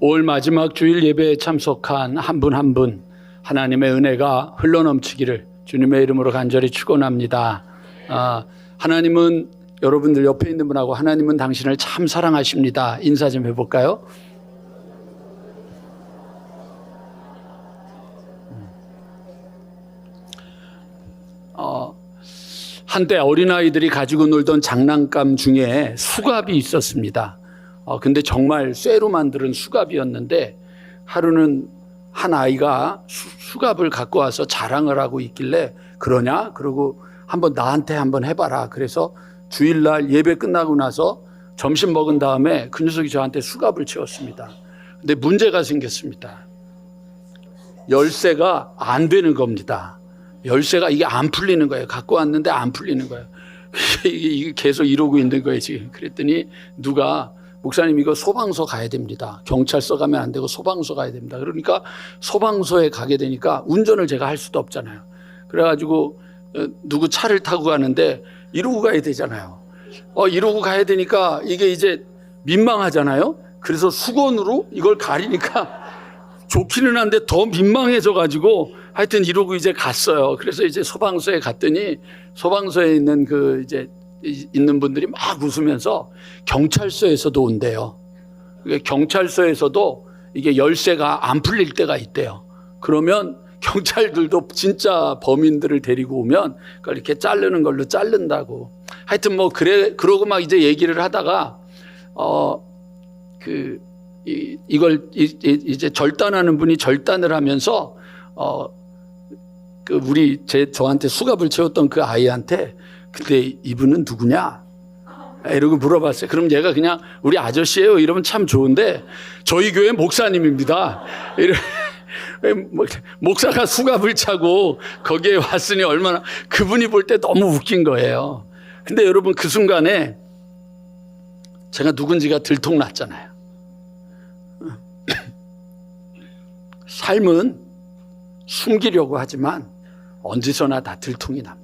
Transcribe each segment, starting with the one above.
5월 마지막 주일 예배에 참석한 한 분 한 분 하나님의 은혜가 흘러넘치기를 주님의 이름으로 간절히 축원합니다. 하나님은 여러분들 옆에 있는 분하고 하나님은 당신을 참 사랑하십니다. 인사 좀 해볼까요? 한때 어린아이들이 가지고 놀던 장난감 중에 수갑이 있었습니다. 근데 정말 쇠로 만든 수갑이었는데 하루는 한 아이가 수갑을 갖고 와서 자랑을 하고 있길래 그러냐? 그러고 나한테 한번 해봐라. 그래서 주일날 예배 끝나고 나서 점심 먹은 다음에 그 녀석이 저한테 수갑을 채웠습니다. 근데 문제가 생겼습니다. 열쇠가 안 되는 겁니다. 열쇠가 이게 안 풀리는 거예요. 갖고 왔는데 안 풀리는 거예요. 이게 계속 이러고 있는 거예요 지금. 그랬더니 누가 목사님 이거 소방서 가야 됩니다. 경찰서 가면 안 되고 소방서 가야 됩니다. 그러니까 소방서에 가게 되니까 운전을 제가 할 수도 없잖아요. 그래가지고 누구 차를 타고 가는데 이러고 가야 되잖아요. 이러고 가야 되니까 이게 이제 민망하잖아요. 그래서 수건으로 이걸 가리니까 좋기는 한데 더 민망해져 가지고 하여튼 이러고 이제 갔어요. 그래서 이제 소방서에 갔더니 소방서에 있는 있는 분들이 막 웃으면서 경찰서에서도 온대요. 경찰서에서도 이게 열쇠가 안 풀릴 때가 있대요. 그러면 경찰들도 진짜 범인들을 데리고 오면 그걸 이렇게 자르는 걸로 자른다고. 하여튼 그러고 막 이제 얘기를 하다가 이걸 이제 절단하는 분이 절단을 하면서 저한테 수갑을 채웠던 그 아이한테 근데 이분은 누구냐? 이러고 물어봤어요. 그럼 얘가 그냥 우리 아저씨예요. 이러면 참 좋은데 저희 교회 목사님입니다. 목사가 수갑을 차고 거기에 왔으니 얼마나 그분이 볼 때 너무 웃긴 거예요. 근데 여러분 그 순간에 제가 누군지가 들통났잖아요. 삶은 숨기려고 하지만 언제서나 다 들통이 납니다.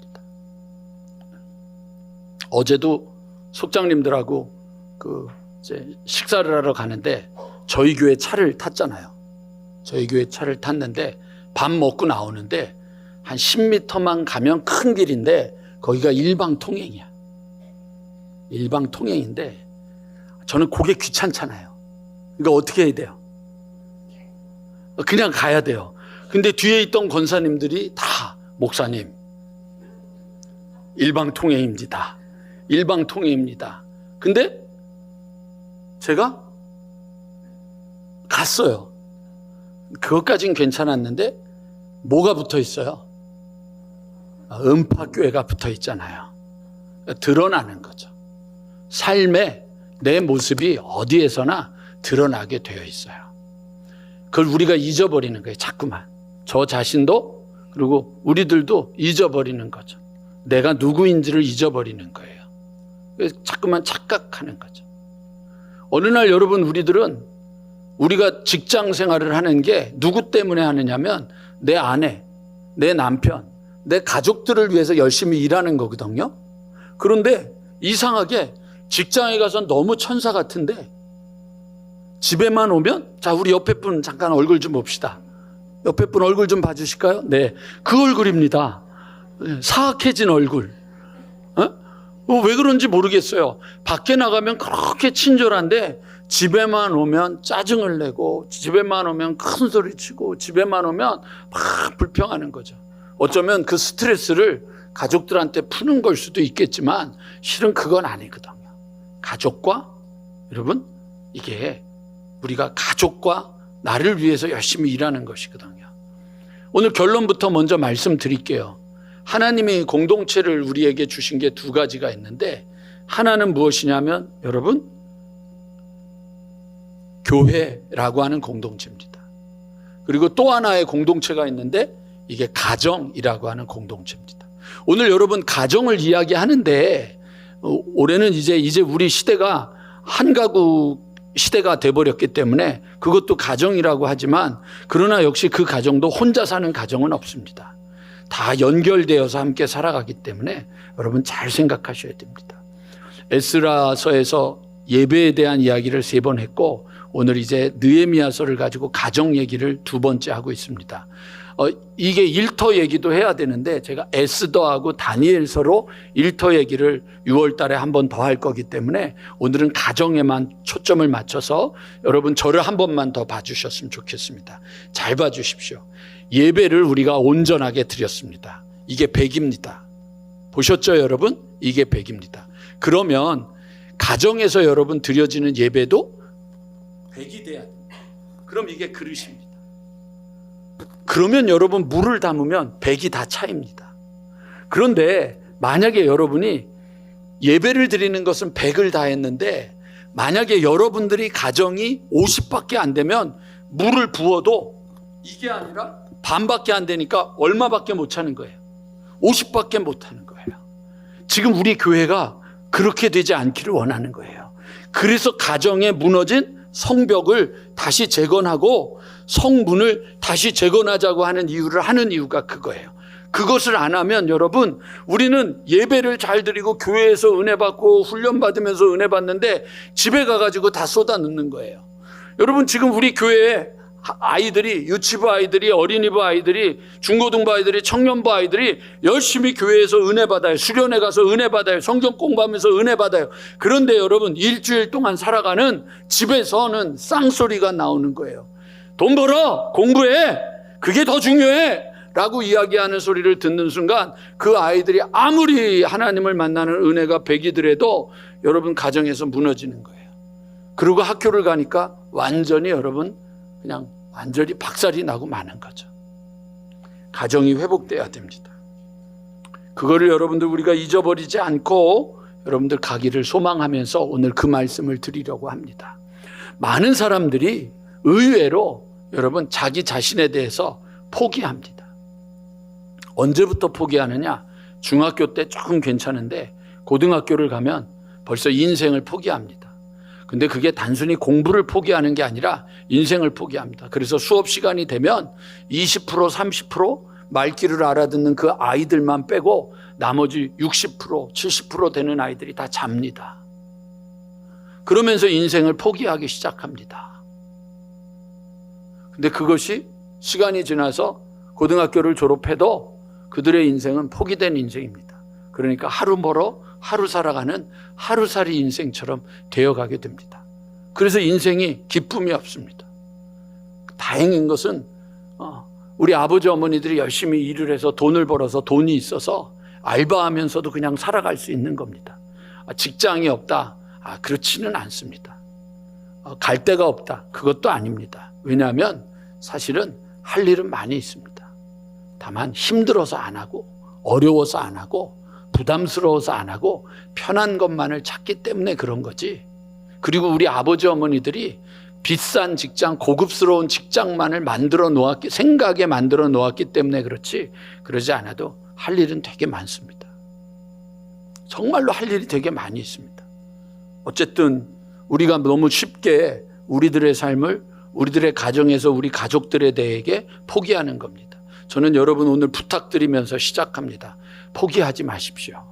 어제도 속장님들하고 이제 식사를 하러 가는데 저희 교회 차를 탔잖아요. 저희 교회 차를 탔는데 밥 먹고 나오는데 한 10m만 가면 큰 길인데 거기가 일방통행이야. 일방통행인데 저는 그게 귀찮잖아요. 그러니까 어떻게 해야 돼요? 그냥 가야 돼요. 근데 뒤에 있던 권사님들이 다 목사님 일방통행입니다. 일방통행입니다. 근데 제가 갔어요. 그것까진 괜찮았는데 뭐가 붙어 있어요? 음파교회가 붙어 있잖아요. 드러나는 거죠. 삶에 내 모습이 어디에서나 드러나게 되어 있어요. 그걸 우리가 잊어버리는 거예요. 자꾸만. 저 자신도 그리고 우리들도 잊어버리는 거죠. 내가 누구인지를 잊어버리는 거예요. 그래서 자꾸만 착각하는 거죠. 어느 날 여러분 우리들은 우리가 직장 생활을 하는 게 누구 때문에 하느냐면 내 아내, 내 남편, 내 가족들을 위해서 열심히 일하는 거거든요. 그런데 이상하게 직장에 가서 너무 천사 같은데 집에만 오면 자 우리 옆에 분 잠깐 얼굴 좀 봅시다. 옆에 분 얼굴 좀 봐주실까요? 네, 그 얼굴입니다. 사악해진 얼굴. 왜 그런지 모르겠어요. 밖에 나가면 그렇게 친절한데 집에만 오면 짜증을 내고 집에만 오면 큰 소리 치고 집에만 오면 막 불평하는 거죠. 어쩌면 그 스트레스를 가족들한테 푸는 걸 수도 있겠지만 실은 그건 아니거든요. 가족과 여러분 이게 우리가 가족과 나를 위해서 열심히 일하는 것이거든요. 오늘 결론부터 먼저 말씀드릴게요. 하나님이 공동체를 우리에게 주신 게 두 가지가 있는데 하나는 무엇이냐면 여러분 교회라고 하는 공동체입니다. 그리고 또 하나의 공동체가 있는데 이게 가정이라고 하는 공동체입니다. 오늘 여러분 가정을 이야기하는데 올해는 이제 우리 시대가 한 가구 시대가 돼버렸기 때문에 그것도 가정이라고 하지만 그러나 역시 그 가정도 혼자 사는 가정은 없습니다. 다 연결되어서 함께 살아가기 때문에 여러분 잘 생각하셔야 됩니다. 에스라서에서 예배에 대한 이야기를 3번 했고 오늘 이제 느헤미야서를 가지고 가정 얘기를 두 번째 하고 있습니다. 이게 일터 얘기도 해야 되는데 제가 에스더하고 다니엘서로 일터 얘기를 6월 달에 한 번 더 할 거기 때문에 오늘은 가정에만 초점을 맞춰서 여러분 저를 한 번만 더 봐주셨으면 좋겠습니다. 잘 봐주십시오. 예배를 우리가 온전하게 드렸습니다. 이게 100입니다. 보셨죠 여러분? 이게 100입니다. 그러면 가정에서 여러분 드려지는 예배도 100이 돼야 됩니다. 그럼 이게 그릇입니다. 그러면 여러분 물을 담으면 100이 다 차입니다. 그런데 만약에 여러분이 예배를 드리는 것은 100을 다 했는데 만약에 여러분들이 가정이 50밖에 안 되면 물을 부어도 이게 아니라 반밖에 안 되니까 얼마밖에 못 차는 거예요. 50밖에 못 하는 거예요. 지금 우리 교회가 그렇게 되지 않기를 원하는 거예요. 그래서 가정에 무너진 성벽을 다시 재건하고 성문을 다시 재건하자고 하는 이유가 그거예요. 그것을 안 하면 여러분 우리는 예배를 잘 드리고 교회에서 은혜 받고 훈련 받으면서 은혜 받는데 집에 가가지고 다 쏟아 넣는 거예요. 여러분 지금 우리 교회에 아이들이 유치부 아이들이 어린이부 아이들이 중고등부 아이들이 청년부 아이들이 열심히 교회에서 은혜 받아요. 수련회 가서 은혜 받아요. 성경 공부하면서 은혜 받아요. 그런데 여러분 일주일 동안 살아가는 집에서는 쌍소리가 나오는 거예요. 돈 벌어 공부해 그게 더 중요해 라고 이야기하는 소리를 듣는 순간 그 아이들이 아무리 하나님을 만나는 은혜가 100이더라도 여러분 가정에서 무너지는 거예요. 그리고 학교를 가니까 완전히 여러분 그냥 완전히 박살이 나고 마는 거죠. 가정이 회복돼야 됩니다. 그거를 여러분들 우리가 잊어버리지 않고 여러분들 가기를 소망하면서 오늘 그 말씀을 드리려고 합니다. 많은 사람들이 의외로 여러분 자기 자신에 대해서 포기합니다. 언제부터 포기하느냐? 중학교 때 조금 괜찮은데 고등학교를 가면 벌써 인생을 포기합니다. 근데 그게 단순히 공부를 포기하는 게 아니라 인생을 포기합니다. 그래서 수업 시간이 되면 20% 30% 말귀를 알아듣는 그 아이들만 빼고 나머지 60% 70% 되는 아이들이 다 잡니다. 그러면서 인생을 포기하기 시작합니다. 근데 그것이 시간이 지나서 고등학교를 졸업해도 그들의 인생은 포기된 인생입니다. 그러니까 하루 멀어 하루 살아가는 하루살이 인생처럼 되어가게 됩니다. 그래서 인생이 기쁨이 없습니다. 다행인 것은 우리 아버지 어머니들이 열심히 일을 해서 돈을 벌어서 돈이 있어서 알바하면서도 그냥 살아갈 수 있는 겁니다. 직장이 없다? 그렇지는 않습니다. 갈 데가 없다? 그것도 아닙니다. 왜냐하면 사실은 할 일은 많이 있습니다. 다만 힘들어서 안 하고 어려워서 안 하고 부담스러워서 안 하고 편한 것만을 찾기 때문에 그런 거지. 그리고 우리 아버지 어머니들이 비싼 직장, 고급스러운 직장만을 생각에 만들어 놓았기 때문에 그렇지 그러지 않아도 할 일은 되게 많습니다. 정말로 할 일이 되게 많이 있습니다. 어쨌든 우리가 너무 쉽게 우리들의 삶을 우리들의 가정에서 우리 가족들에 대해 포기하는 겁니다. 저는 여러분 오늘 부탁드리면서 시작합니다. 포기하지 마십시오.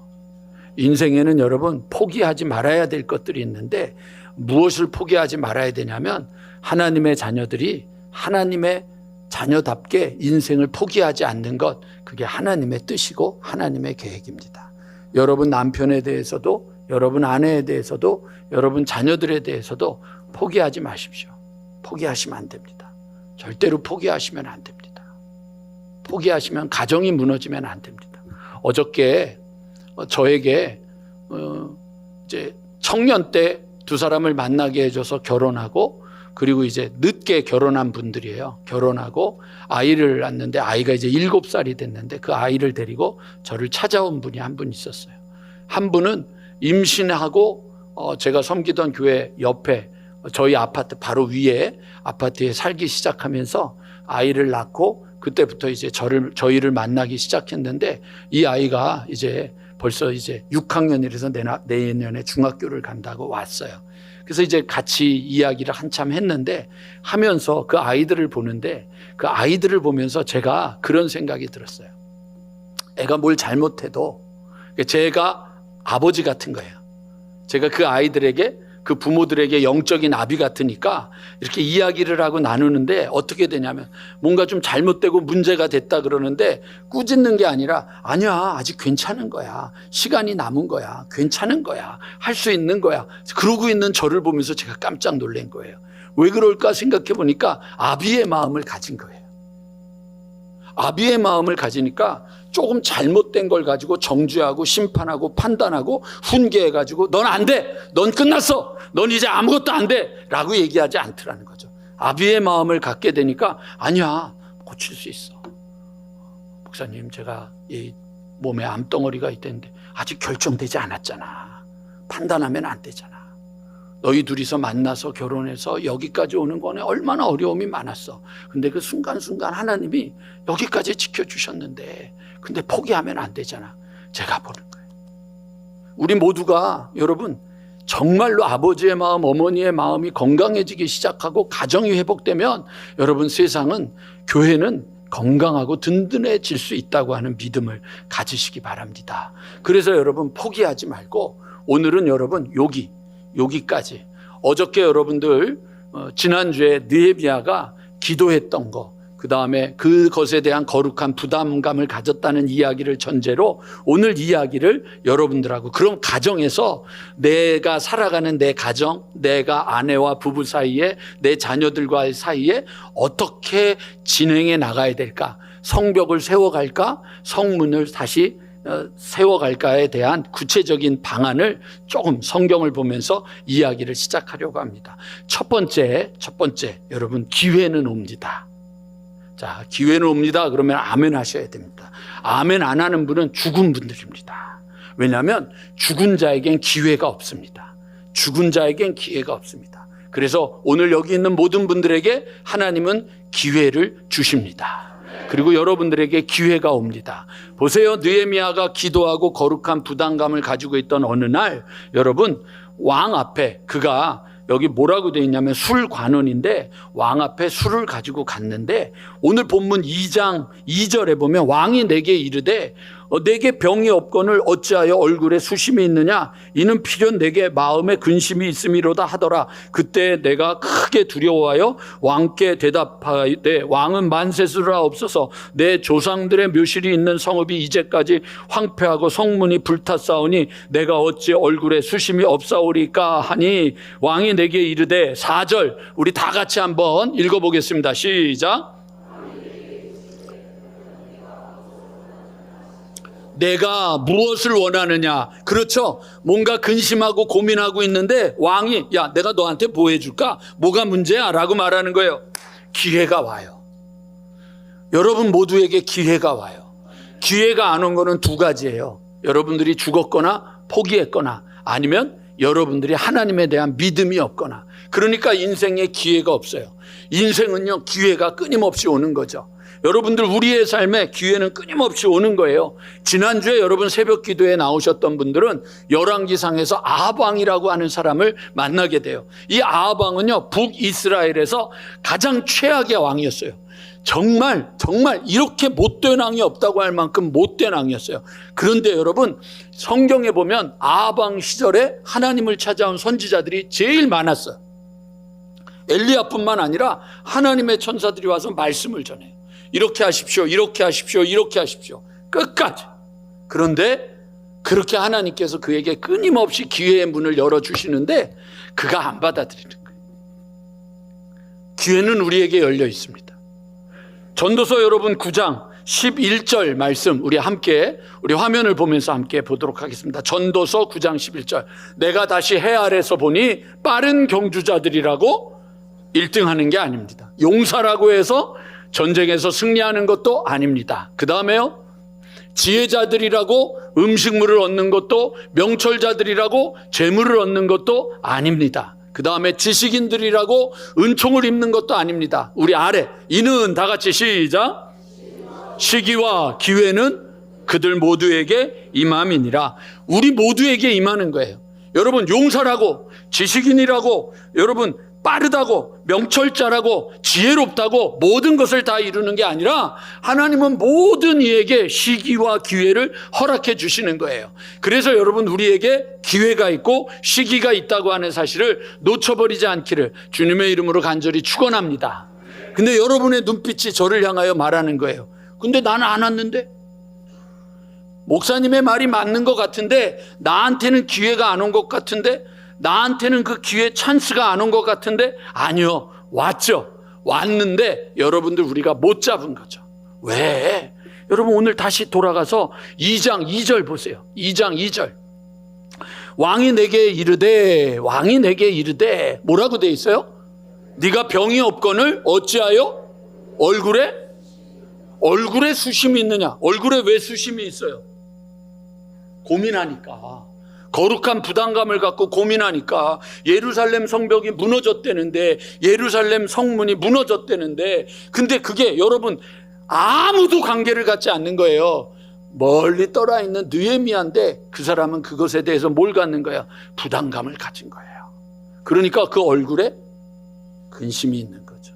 인생에는 여러분 포기하지 말아야 될 것들이 있는데 무엇을 포기하지 말아야 되냐면 하나님의 자녀들이 하나님의 자녀답게 인생을 포기하지 않는 것, 그게 하나님의 뜻이고 하나님의 계획입니다. 여러분 남편에 대해서도 여러분 아내에 대해서도 여러분 자녀들에 대해서도 포기하지 마십시오. 포기하시면 안 됩니다. 절대로 포기하시면 안 됩니다. 포기하시면 가정이 무너지면 안 됩니다. 어저께 저에게 이제 청년 때 두 사람을 만나게 해줘서 결혼하고 그리고 이제 늦게 결혼한 분들이에요. 결혼하고 아이를 낳는데 아이가 이제 7살이 됐는데 그 아이를 데리고 저를 찾아온 분이 한 분 있었어요. 한 분은 임신하고 제가 섬기던 교회 옆에 저희 아파트 바로 위에 아파트에 살기 시작하면서 아이를 낳고 그때부터 이제 저희를 만나기 시작했는데 이 아이가 이제 벌써 이제 6학년이라서 내년에 중학교를 간다고 왔어요. 그래서 이제 같이 이야기를 한참 했는데 하면서 그 아이들을 보는데 그 아이들을 보면서 제가 그런 생각이 들었어요. 애가 뭘 잘못해도 제가 아버지 같은 거예요. 제가 그 아이들에게 그 부모들에게 영적인 아비 같으니까 이렇게 이야기를 하고 나누는데 어떻게 되냐면 뭔가 좀 잘못되고 문제가 됐다 그러는데 꾸짖는 게 아니라 아니야, 아직 괜찮은 거야. 시간이 남은 거야. 괜찮은 거야. 할 수 있는 거야. 그러고 있는 저를 보면서 제가 깜짝 놀란 거예요. 왜 그럴까 생각해 보니까 아비의 마음을 가진 거예요. 아비의 마음을 가지니까 조금 잘못된 걸 가지고 정죄하고 심판하고 판단하고 훈계해가지고 넌 안 돼, 넌 끝났어, 넌 이제 아무것도 안 돼 라고 얘기하지 않더라는 거죠. 아비의 마음을 갖게 되니까 아니야, 고칠 수 있어. 목사님, 제가 이 몸에 암덩어리가 있다는데 아직 결정되지 않았잖아. 판단하면 안 되잖아. 너희 둘이서 만나서 결혼해서 여기까지 오는 거는 얼마나 어려움이 많았어. 근데 그 순간순간 하나님이 여기까지 지켜주셨는데 근데 포기하면 안 되잖아. 제가 보는 거예요. 우리 모두가 여러분 정말로 아버지의 마음, 어머니의 마음이 건강해지기 시작하고 가정이 회복되면 여러분 세상은, 교회는 건강하고 든든해질 수 있다고 하는 믿음을 가지시기 바랍니다. 그래서 여러분 포기하지 말고 오늘은 여러분 여기까지. 어저께 여러분들 지난주에 느헤미야가 기도했던 거, 그 다음에 그것에 대한 거룩한 부담감을 가졌다는 이야기를 전제로 오늘 이야기를 여러분들하고, 그럼 가정에서 내가 살아가는 내 가정, 내가 아내와 부부 사이에, 내 자녀들과의 사이에 어떻게 진행해 나가야 될까, 성벽을 세워갈까, 성문을 다시 세워갈까에 대한 구체적인 방안을 조금 성경을 보면서 이야기를 시작하려고 합니다. 첫 번째 여러분, 기회는 옵니다. 자, 기회는 옵니다. 그러면 아멘 하셔야 됩니다. 아멘 안 하는 분은 죽은 분들입니다. 왜냐하면 죽은 자에겐 기회가 없습니다. 죽은 자에겐 기회가 없습니다. 그래서 오늘 여기 있는 모든 분들에게 하나님은 기회를 주십니다. 그리고 여러분들에게 기회가 옵니다. 보세요. 느헤미야가 기도하고 거룩한 부담감을 가지고 있던 어느 날, 여러분 왕 앞에, 그가 여기 뭐라고 되어 있냐면 술관원인데 왕 앞에 술을 가지고 갔는데, 오늘 본문 2장 2절에 보면 왕이 내게 이르되 내게 병이 없거늘 어찌하여 얼굴에 수심이 있느냐, 이는 필연 내게 마음에 근심이 있음이로다 하더라. 그때 내가 크게 두려워하여 왕께 대답하되 왕은 만세스라 없어서 내 조상들의 묘실이 있는 성읍이 이제까지 황폐하고 성문이 불탔사오니 내가 어찌 얼굴에 수심이 없사오리까 하니, 왕이 내게 이르되, 4절 우리 다 같이 한번 읽어보겠습니다. 시작. 내가 무엇을 원하느냐. 그렇죠. 뭔가 근심하고 고민하고 있는데 왕이, 야, 내가 너한테 뭐 해줄까? 뭐가 문제야? 라고 말하는 거예요. 기회가 와요. 여러분 모두에게 기회가 와요. 기회가 안 온 거는 두 가지예요. 여러분들이 죽었거나 포기했거나, 아니면 여러분들이 하나님에 대한 믿음이 없거나. 그러니까 인생에 기회가 없어요. 인생은요, 기회가 끊임없이 오는 거죠. 여러분들, 우리의 삶에 기회는 끊임없이 오는 거예요. 지난주에 여러분 새벽 기도에 나오셨던 분들은 열왕기상에서 아합 왕이라고 하는 사람을 만나게 돼요. 이 아합 왕은요, 북이스라엘에서 가장 최악의 왕이었어요. 정말 이렇게 못된 왕이 없다고 할 만큼 못된 왕이었어요. 그런데 여러분, 성경에 보면 아합 왕 시절에 하나님을 찾아온 선지자들이 제일 많았어요. 엘리야뿐만 아니라 하나님의 천사들이 와서 말씀을 전해요. 이렇게 하십시오, 이렇게 하십시오, 이렇게 하십시오, 끝까지. 그런데 그렇게 하나님께서 그에게 끊임없이 기회의 문을 열어주시는데 그가 안 받아들이는 거예요. 기회는 우리에게 열려 있습니다. 전도서 여러분 9장 11절 말씀, 우리 화면을 보면서 함께 보도록 하겠습니다. 전도서 9장 11절. 내가 다시 해 아래서 보니 빠른 경주자들이라고 1등하는 게 아닙니다. 용사라고 해서 전쟁에서 승리하는 것도 아닙니다. 그 다음에요, 지혜자들이라고 음식물을 얻는 것도, 명철자들이라고 재물을 얻는 것도 아닙니다. 그 다음에 지식인들이라고 은총을 입는 것도 아닙니다. 우리 아래, 이는 다 같이 시작. 시기와 기회는 그들 모두에게 임함이니라. 우리 모두에게 임하는 거예요. 여러분, 용사라고, 지식인이라고, 여러분 빠르다고 명철자라고 지혜롭다고 모든 것을 다 이루는 게 아니라 하나님은 모든 이에게 시기와 기회를 허락해 주시는 거예요. 그래서 여러분, 우리에게 기회가 있고 시기가 있다고 하는 사실을 놓쳐버리지 않기를 주님의 이름으로 간절히 축원합니다. 근데 여러분의 눈빛이 저를 향하여 말하는 거예요. 근데 나는 안 왔는데? 목사님의 말이 맞는 것 같은데 나한테는 기회가 안 온 것 같은데, 나한테는 그 기회 찬스가 안 온 것 같은데, 아니요, 왔죠. 왔는데 여러분들 우리가 못 잡은 거죠. 왜? 여러분, 오늘 다시 돌아가서 2장 2절 보세요. 2장 2절. 왕이 내게 이르되 뭐라고 돼 있어요? 네가 병이 없거늘 어찌하여 얼굴에 수심이 있느냐? 얼굴에 왜 수심이 있어요? 고민하니까. 거룩한 부담감을 갖고 고민하니까. 예루살렘 성벽이 무너졌다는데, 예루살렘 성문이 무너졌다는데, 근데 그게 여러분 아무도 관계를 갖지 않는 거예요. 멀리 떠나 있는 느헤미야인데 그 사람은 그것에 대해서 뭘 갖는 거야? 부담감을 가진 거예요. 그러니까 그 얼굴에 근심이 있는 거죠.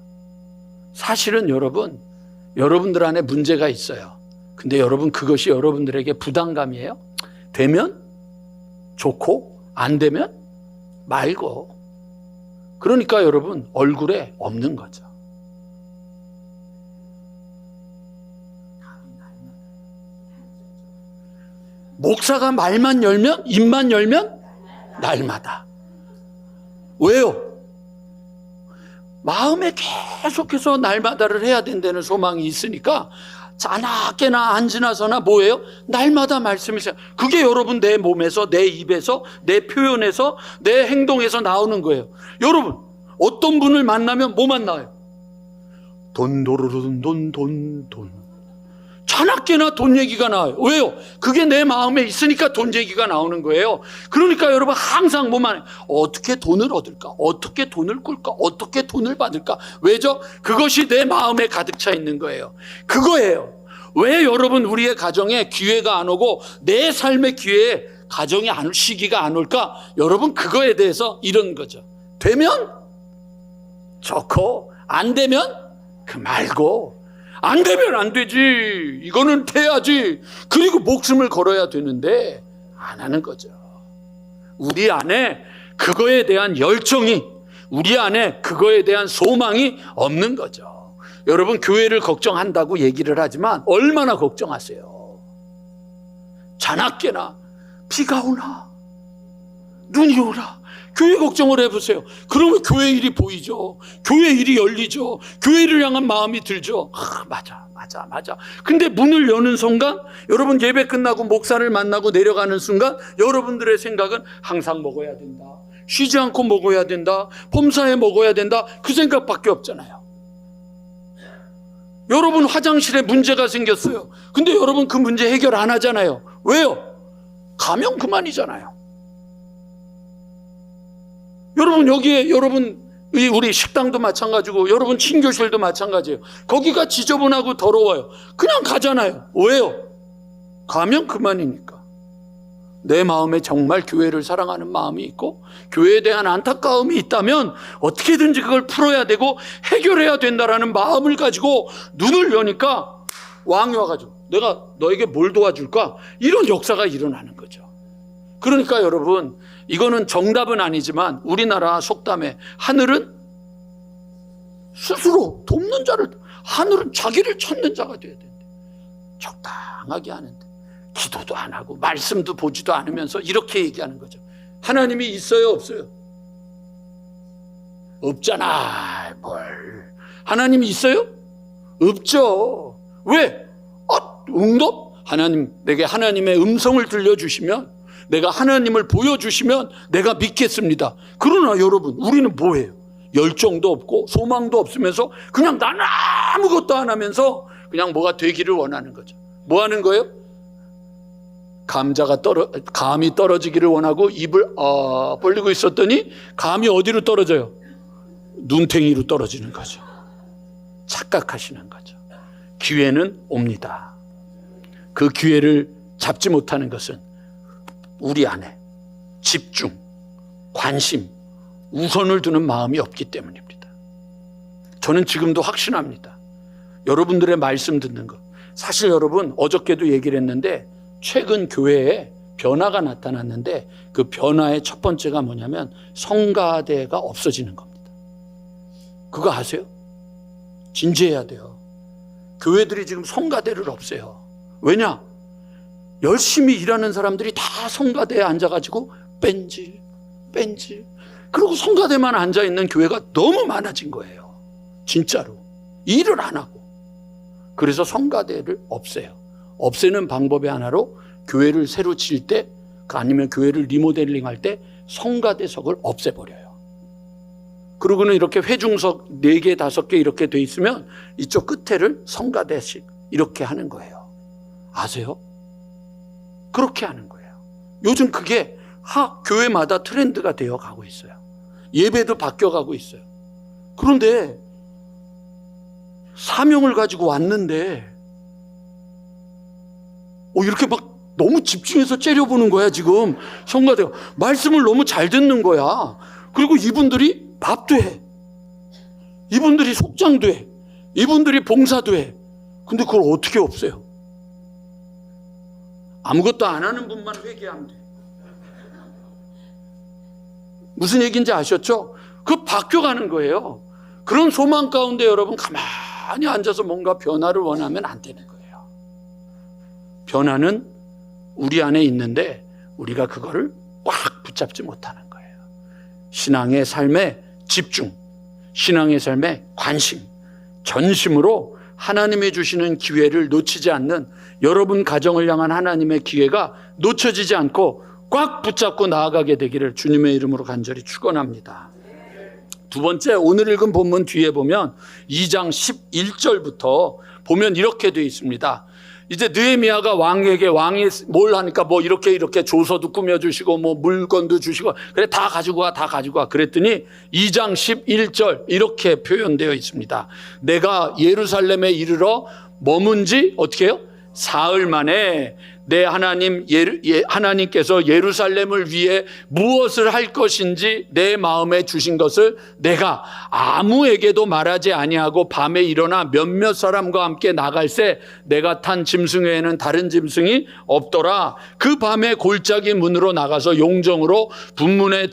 사실은 여러분들 안에 문제가 있어요. 근데 여러분, 그것이 여러분들에게 부담감이에요? 되면 좋고 안 되면 말고. 그러니까 여러분, 얼굴에 없는 거죠. 목사가 말만 열면, 입만 열면 날마다. 왜요? 마음에 계속해서 날마다를 해야 된다는 소망이 있으니까 자나깨나 안 지나서나 뭐예요? 날마다 말씀을. 그게 여러분 내 몸에서, 내 입에서, 내 표현에서, 내 행동에서 나오는 거예요. 여러분, 어떤 분을 만나면 뭐 만나요? 돈. 자나깨나 돈 얘기가 나와요. 왜요? 그게 내 마음에 있으니까 돈 얘기가 나오는 거예요. 그러니까 여러분, 항상 뭐만 해요? 어떻게 돈을 얻을까? 어떻게 돈을 꿀까? 어떻게 돈을 받을까? 왜죠? 그것이 내 마음에 가득 차 있는 거예요. 그거예요. 왜 여러분, 우리의 가정에 기회가 안 오고 내 삶의 기회에 가정이 안 올, 시기가 안 올까? 여러분, 그거에 대해서 이런 거죠. 되면 좋고 안 되면 그 말고. 안 되면 안 되지. 이거는 돼야지. 그리고 목숨을 걸어야 되는데 안 하는 거죠. 우리 안에 그거에 대한 열정이, 우리 안에 그거에 대한 소망이 없는 거죠. 여러분, 교회를 걱정한다고 얘기를 하지만 얼마나 걱정하세요? 자나깨나 비가 오나 눈이 오나 교회 걱정을 해보세요. 그러면 교회 일이 보이죠. 교회 일이 열리죠. 교회를 향한 마음이 들죠. 맞아. 근데 문을 여는 순간, 여러분 예배 끝나고 목사를 만나고 내려가는 순간 여러분들의 생각은 항상 먹어야 된다, 쉬지 않고 먹어야 된다, 봄사에 먹어야 된다, 그 생각밖에 없잖아요. 여러분, 화장실에 문제가 생겼어요. 근데 여러분 그 문제 해결 안 하잖아요. 왜요? 가면 그만이잖아요. 여러분, 여기에 우리 식당도 마찬가지고 여러분 친교실도 마찬가지예요. 거기가 지저분하고 더러워요. 그냥 가잖아요. 왜요? 가면 그만이니까. 내 마음에 정말 교회를 사랑하는 마음이 있고 교회에 대한 안타까움이 있다면 어떻게든지 그걸 풀어야 되고 해결해야 된다라는 마음을 가지고 눈을 여니까 왕이 와가지고 내가 너에게 뭘 도와줄까? 이런 역사가 일어나는 거죠. 그러니까 여러분, 이거는 정답은 아니지만 우리나라 속담에 하늘은 스스로 돕는 자를, 하늘은 자기를 찾는 자가 돼야 된대. 적당하게 하는데 기도도 안 하고 말씀도 보지도 않으면서 이렇게 얘기하는 거죠. 하나님이 있어요, 없어요? 없잖아. 뭘. 하나님이 있어요? 없죠. 왜? 응답? 하나님, 내게 하나님의 음성을 들려주시면, 내가 하나님을 보여주시면 내가 믿겠습니다. 그러나 여러분, 우리는 뭐예요? 열정도 없고 소망도 없으면서 그냥 나는 아무것도 안 하면서 그냥 뭐가 되기를 원하는 거죠. 뭐 하는 거예요? 감이 떨어지기를 원하고 입을 벌리고 있었더니 감이 어디로 떨어져요? 눈탱이로 떨어지는 거죠. 착각하시는 거죠. 기회는 옵니다. 그 기회를 잡지 못하는 것은 우리 안에 집중, 관심, 우선을 두는 마음이 없기 때문입니다. 저는 지금도 확신합니다. 여러분들의 말씀 듣는 거. 사실 여러분, 어저께도 얘기를 했는데 최근 교회에 변화가 나타났는데 그 변화의 첫 번째가 뭐냐면 성가대가 없어지는 겁니다. 그거 아세요? 진지해야 돼요. 교회들이 지금 성가대를 없애요. 왜냐? 열심히 일하는 사람들이 다 성가대에 앉아가지고 뺀질. 그리고 성가대만 앉아있는 교회가 너무 많아진 거예요. 진짜로. 일을 안 하고. 그래서 성가대를 없애요. 없애는 방법의 하나로 교회를 새로 지을 때, 아니면 교회를 리모델링 할 때 성가대석을 없애버려요. 그러고는 이렇게 회중석 4개, 5개 이렇게 돼 있으면 이쪽 끝에를 성가대식 이렇게 하는 거예요. 아세요? 그렇게 하는 거예요. 요즘 그게 교회마다 트렌드가 되어 가고 있어요. 예배도 바뀌어가고 있어요. 그런데 사명을 가지고 왔는데 이렇게 막 너무 집중해서 째려보는 거야. 지금 성가대가 말씀을 너무 잘 듣는 거야. 그리고 이분들이 밥도 해, 이분들이 속장도 해, 이분들이 봉사도 해. 근데 그걸 어떻게 없애요? 아무것도 안 하는 분만 회개하면 돼. 무슨 얘기인지 아셨죠? 그 바뀌어가는 거예요. 그런 소망 가운데 여러분 가만히 앉아서 뭔가 변화를 원하면 안 되는 거예요. 변화는 우리 안에 있는데 우리가 그거를 꽉 붙잡지 못하는 거예요. 신앙의 삶에 집중, 신앙의 삶에 관심, 전심으로 하나님이 주시는 기회를 놓치지 않는 여러분 가정을 향한 하나님의 기회가 놓쳐지지 않고 꽉 붙잡고 나아가게 되기를 주님의 이름으로 간절히 축원합니다. 두 번째, 오늘 읽은 본문 뒤에 보면 2장 11절부터 보면 이렇게 되어 있습니다. 이제 느헤미야가 왕에게, 왕이 뭘 하니까 뭐 이렇게 조서도 꾸며주시고 뭐 물건도 주시고 그래 다 가지고 와 그랬더니 2장 11절 이렇게 표현되어 있습니다. 내가 예루살렘에 이르러 머문 지 어떻게 해요? 사흘 만에 내 하나님 하나님께서 예루살렘을 위해 무엇을 할 것인지 내 마음에 주신 것을 내가 아무에게도 말하지 아니하고 밤에 일어나 몇몇 사람과 함께 나갈새 내가 탄 짐승 외에는 다른 짐승이 없더라. 그 밤에 골짜기 문으로 나가서 용정으로 분문에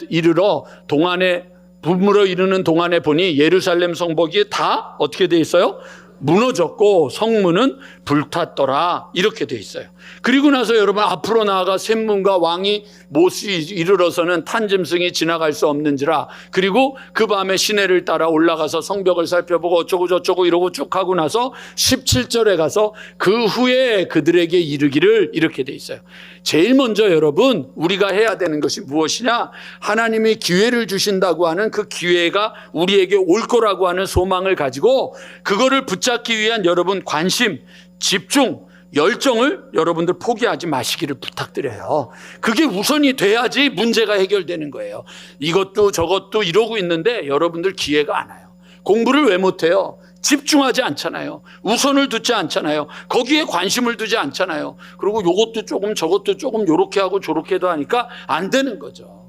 이르는 동안에 보니 예루살렘 성벽이 다 어떻게 돼 있어요? 무너졌고 성문은 불탔더라. 이렇게 돼 있어요. 그리고 나서 여러분 앞으로 나아가 샘문과 왕이 못이 이르러서는 탄 짐승이 지나갈 수 없는지라. 그리고 그 밤에 시내를 따라 올라가서 성벽을 살펴보고 어쩌고 저쩌고 이러고 쭉 하고 나서 17절에 가서 그 후에 그들에게 이르기를 이렇게 돼 있어요. 제일 먼저 여러분 우리가 해야 되는 것이 무엇이냐? 하나님이 기회를 주신다고 하는 그 기회가 우리에게 올 거라고 하는 소망을 가지고 그거를 붙잡기 위한 여러분 관심, 집중, 열정을 여러분들 포기하지 마시기를 부탁드려요. 그게 우선이 돼야지 문제가 해결되는 거예요. 이것도 저것도 이러고 있는데 여러분들 기회가 안 와요. 공부를 왜 못해요? 집중하지 않잖아요. 우선을 두지 않잖아요. 거기에 관심을 두지 않잖아요. 그리고 요것도 조금 저것도 조금 요렇게 하고 저렇게도 하니까 안 되는 거죠.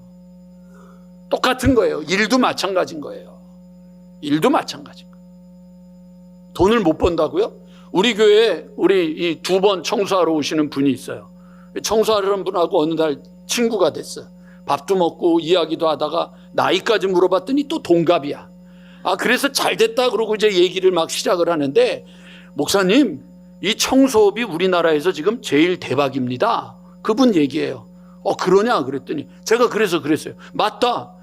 똑같은 거예요. 일도 마찬가지인 거예요. 일도 마찬가지인 거예요. 돈을 못 번다고요? 우리 교회에 이 2번 청소하러 오시는 분이 있어요. 청소하려는 분하고 어느 날 친구가 됐어요. 밥도 먹고 이야기도 하다가 나이까지 물어봤더니 또 동갑이야. 그래서 잘 됐다 그러고 이제 얘기를 막 시작을 하는데, 목사님, 이 청소업이 우리나라에서 지금 제일 대박입니다. 그분 얘기해요. 그러냐? 그랬더니 제가 그랬어요. 맞다.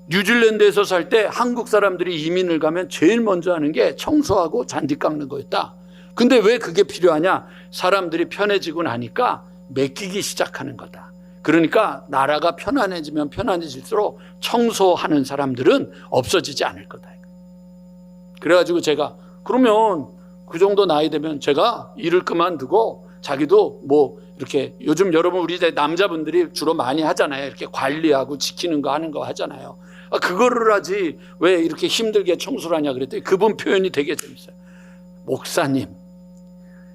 뉴질랜드에서 살 때 한국 사람들이 이민을 가면 제일 먼저 하는 게 청소하고 잔디 깎는 거였다. 근데 왜 그게 필요하냐? 사람들이 편해지고 나니까 맡기기 시작하는 거다. 그러니까 나라가 편안해지면 편안해질수록 청소하는 사람들은 없어지지 않을 거다. 그래가지고 제가 그러면 그 정도 나이 되면 제가 일을 그만두고 자기도 뭐 이렇게 요즘 여러분 우리 남자분들이 주로 많이 하잖아요. 이렇게 관리하고 지키는 거 하는 거 하잖아요. 그거를 하지 왜 이렇게 힘들게 청소를 하냐 그랬더니 그분 표현이 되게 재밌어요. 목사님,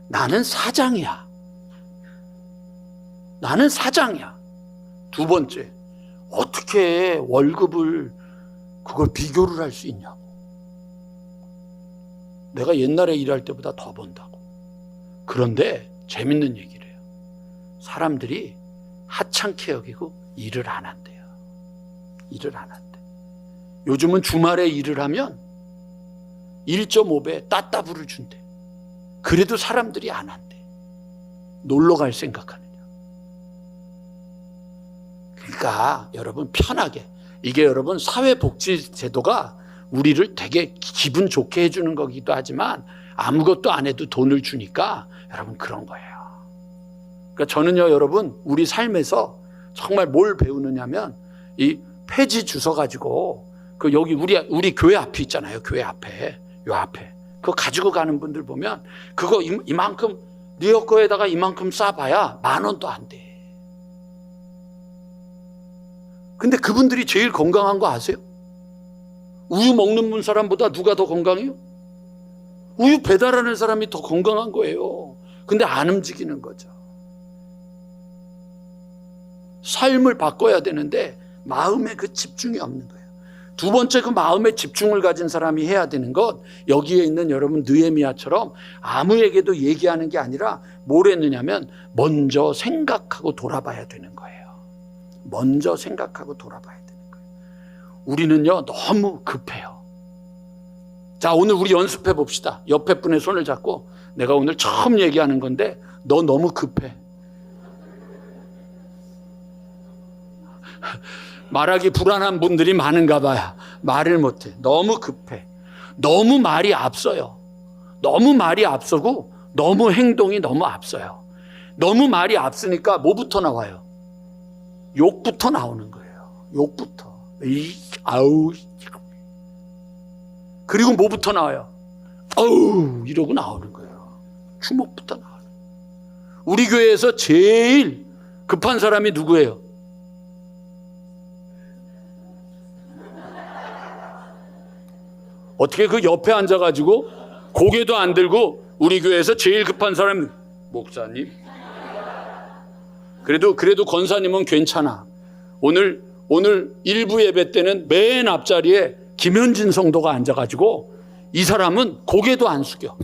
나는 사장이야. 나는 사장이야. 두 번째, 어떻게 월급을 그걸 비교를 할 수 있냐고. 내가 옛날에 일할 때보다 더 번다고. 그런데 재밌는 얘기를 해요. 사람들이 하찮게 여기고 일을 안 한대요. 일을 안 한대. 요즘은 주말에 일을 하면 1.5배 따따블을 준대. 그래도 사람들이 안 한대. 놀러 갈 생각하느냐. 그러니까 여러분 편하게, 이게 여러분 사회복지제도가 우리를 되게 기분 좋게 해주는 거기도 하지만 아무것도 안 해도 돈을 주니까 여러분 그런 거예요. 그러니까 저는요 여러분 우리 삶에서 정말 뭘 배우느냐면 이 폐지 주워 가지고 그 여기 우리 교회 앞에 있잖아요. 교회 앞에 요 앞에 그거 가지고 가는 분들 보면 그거 이만큼 리어 거에다가 이만큼 싸봐야 10,000원도 안 돼. 근데 그분들이 제일 건강한 거 아세요? 우유 먹는 분 사람보다 누가 더 건강해요? 우유 배달하는 사람이 더 건강한 거예요. 근데 안 움직이는 거죠. 삶을 바꿔야 되는데 마음에 그 집중이 없는 거예요. 두 번째, 그 마음에 집중을 가진 사람이 해야 되는 것, 여기에 있는 여러분 느헤미야처럼 아무에게도 얘기하는 게 아니라 뭘 했느냐면 먼저 생각하고 돌아봐야 되는 거예요. 먼저 생각하고 돌아봐야 되는 거예요. 우리는요 너무 급해요. 자, 오늘 우리 연습해 봅시다. 옆에 분의 손을 잡고, 내가 오늘 처음 얘기하는 건데 너 너무 급해. 말하기 불안한 분들이 많은가 봐요. 말을 못해. 너무 급해. 너무 말이 앞서요. 너무 말이 앞서고 너무 행동이 너무 앞서요. 너무 말이 앞서니까 뭐부터 나와요? 욕부터 나오는 거예요. 욕부터. 아우. 그리고 뭐부터 나와요? 아우 이러고 나오는 거예요. 주먹부터 나와요. 우리 교회에서 제일 급한 사람이 누구예요? 어떻게 그 옆에 앉아가지고 고개도 안 들고 우리 교회에서 제일 급한 사람이 목사님? 그래도 권사님은 괜찮아. 오늘 일부 예배 때는 맨 앞자리에 김현진 성도가 앉아가지고 이 사람은 고개도 안 숙여.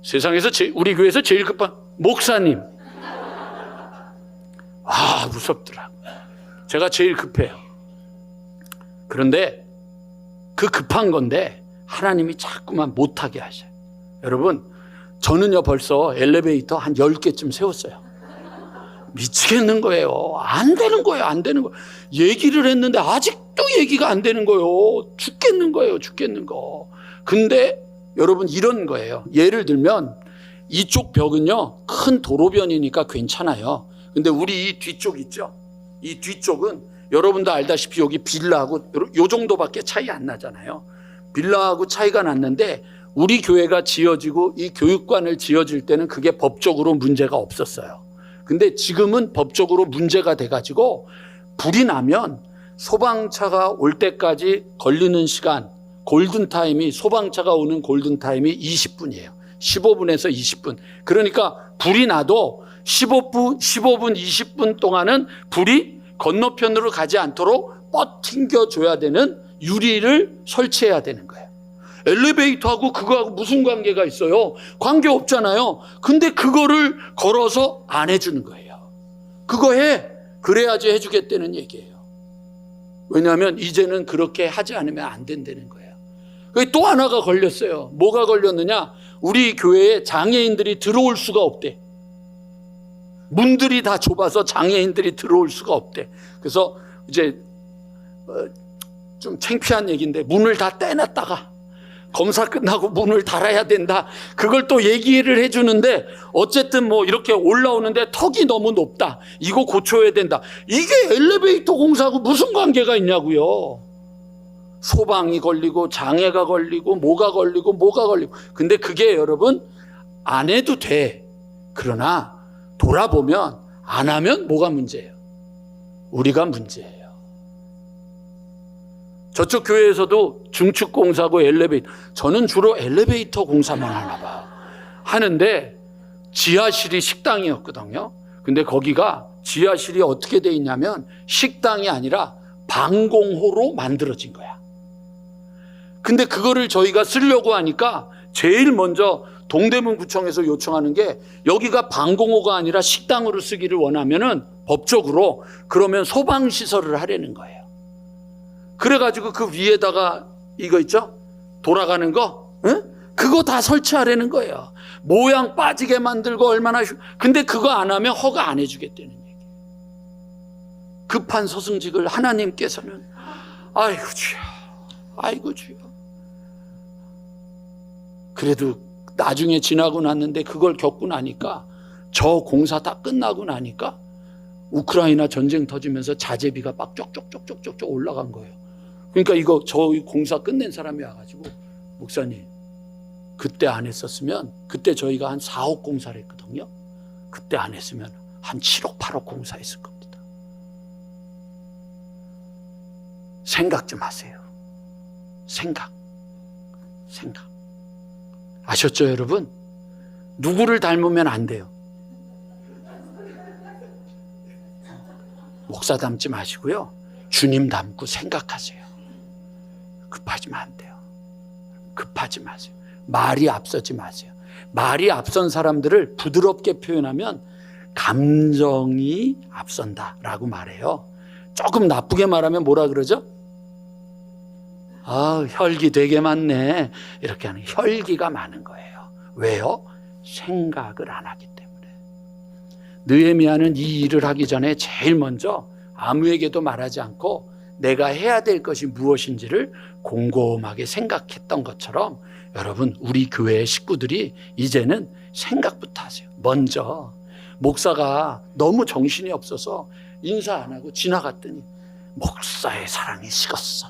세상에서 우리 교회에서 제일 급한 목사님. 아, 무섭더라. 제가 제일 급해요. 그런데 그 급한 건데 하나님이 자꾸만 못하게 하셔요. 여러분, 저는요 벌써 엘리베이터 한 10개쯤 세웠어요. 미치겠는 거예요. 안 되는 거예요. 안 되는 거예요. 얘기를 했는데 아직도 얘기가 안 되는 거예요. 죽겠는 거예요. 죽겠는 거. 근데 여러분 이런 거예요. 예를 들면 이쪽 벽은요 큰 도로변이니까 괜찮아요. 근데 우리 이 뒤쪽 있죠? 이 뒤쪽은 여러분도 알다시피 여기 빌라하고 요 정도밖에 차이 안 나잖아요. 빌라하고 차이가 났는데 우리 교회가 지어지고 이 교육관을 지어질 때는 그게 법적으로 문제가 없었어요. 근데 지금은 법적으로 문제가 돼가지고 불이 나면 소방차가 올 때까지 걸리는 시간, 골든타임이, 소방차가 오는 골든타임이 20분이에요. 15분에서 20분. 그러니까 불이 나도 15분, 20분 동안은 불이 건너편으로 가지 않도록 버팅겨줘야 되는 유리를 설치해야 되는 거예요. 엘리베이터하고 그거하고 무슨 관계가 있어요? 관계 없잖아요. 근데 그거를 걸어서 안 해주는 거예요. 그거 해. 그래야지 해주겠다는 얘기예요. 왜냐하면 이제는 그렇게 하지 않으면 안 된다는 거예요. 또 하나가 걸렸어요. 뭐가 걸렸느냐? 우리 교회에 장애인들이 들어올 수가 없대. 문들이 다 좁아서 장애인들이 들어올 수가 없대. 그래서 이제 좀 창피한 얘기인데 문을 다 떼놨다가 검사 끝나고 문을 닫아야 된다. 그걸 또 얘기를 해주는데 어쨌든 뭐 이렇게 올라오는데 턱이 너무 높다. 이거 고쳐야 된다. 이게 엘리베이터 공사하고 무슨 관계가 있냐고요. 소방이 걸리고 장애가 걸리고 뭐가 걸리고. 근데 그게 여러분 안 해도 돼. 그러나 돌아보면 안 하면 뭐가 문제예요? 우리가 문제예요. 저쪽 교회에서도 중축공사고 엘리베이터, 저는 주로 엘리베이터 공사만 하나 봐요. 하는데 지하실이 식당이었거든요. 근데 거기가 지하실이 어떻게 돼 있냐면 식당이 아니라 방공호로 만들어진 거야. 근데 그거를 저희가 쓰려고 하니까 제일 먼저 동대문 구청에서 요청하는 게 여기가 방공호가 아니라 식당으로 쓰기를 원하면은 법적으로 그러면 소방시설을 하려는 거예요. 그래가지고 그 위에다가 이거 있죠? 돌아가는 거? 응? 그거 다 설치하려는 거예요. 모양 빠지게 만들고 얼마나 근데 그거 안 하면 허가 안 해주겠다는 얘기예요. 급한 소승직을 하나님께서는 아이고 주여, 아이고 주여. 그래도 나중에 지나고 났는데 그걸 겪고 나니까 저 공사 다 끝나고 나니까 우크라이나 전쟁 터지면서 자재비가 막 쪽쪽쪽쪽쪽 올라간 거예요. 그러니까 이거 저 공사 끝낸 사람이 와가지고 목사님 그때 안 했었으면 그때 저희가 한 4억 공사를 했거든요. 그때 안 했으면 한 7억 8억 공사했을 겁니다. 생각 좀 하세요. 생각. 아셨죠 여러분? 누구를 닮으면 안 돼요. 목사 닮지 마시고요. 주님 닮고 생각하세요. 급하지만 안 돼요. 급하지 마세요. 말이 앞서지 마세요. 말이 앞선 사람들을 부드럽게 표현하면 감정이 앞선다라고 말해요. 조금 나쁘게 말하면 뭐라 그러죠? 아, 혈기 되게 많네. 이렇게 하는 혈기가 많은 거예요. 왜요? 생각을 안 하기 때문에. 느헤미야는 이 일을 하기 전에 제일 먼저 아무에게도 말하지 않고 내가 해야 될 것이 무엇인지를 곰곰하게 생각했던 것처럼 여러분 우리 교회의 식구들이 이제는 생각부터 하세요. 먼저 목사가 너무 정신이 없어서 인사 안 하고 지나갔더니 목사의 사랑이 식었어.